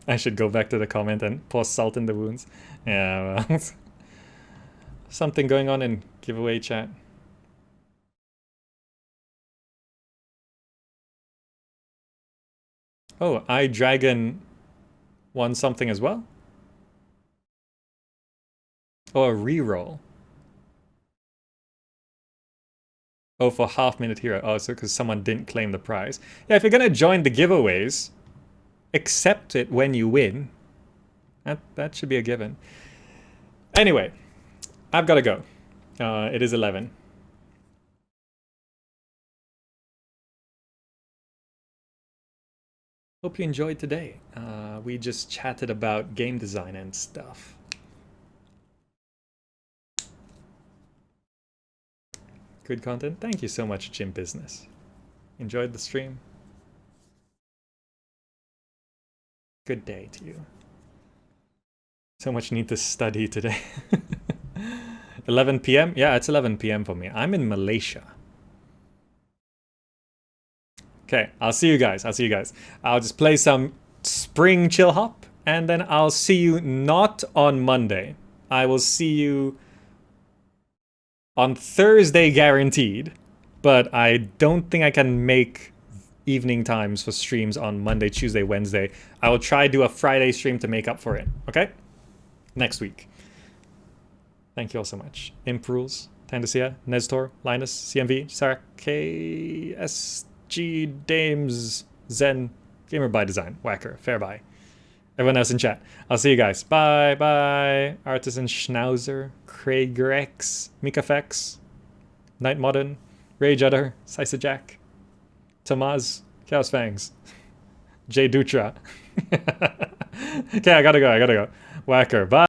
I should go back to the comment and pour salt in the wounds. Yeah, well, something going on in giveaway chat. Oh, iDragon won something as well? Oh, a reroll. Oh, for half-minute hero. Oh, so because someone didn't claim the prize. Yeah, if you're gonna join the giveaways, accept it when you win. That should be a given. Anyway, I've gotta go. It is 11. Hope you enjoyed today. We just chatted about game design and stuff. Good content. Thank you so much, Jim Business. Enjoyed the stream. Good day to you. So much need to study today. 11 p.m.? Yeah, it's 11 p.m. for me. I'm in Malaysia. Okay, I'll see you guys. I'll just play some Spring Chill Hop, and then I'll see you not on Monday. I will see you on Thursday guaranteed, but I don't think I can make evening times for streams on Monday, Tuesday, Wednesday. I will try to do a Friday stream to make up for it, okay? Next week. Thank you all so much. Imp Rules, Tandasia, Nestor, Linus, CMV, Sarah, KSG, Dames, Zen, Gamer by Design, Whacker, Fair Bye. Everyone else in chat. I'll see you guys. Bye, bye. Artisan Schnauzer, Craig Rex, Mikafex, Night Modern, Rage Udder, Sisa Jack, Tamaz, Chaos Fangs, Jay Dutra. Okay, I gotta go. Whacker, bye.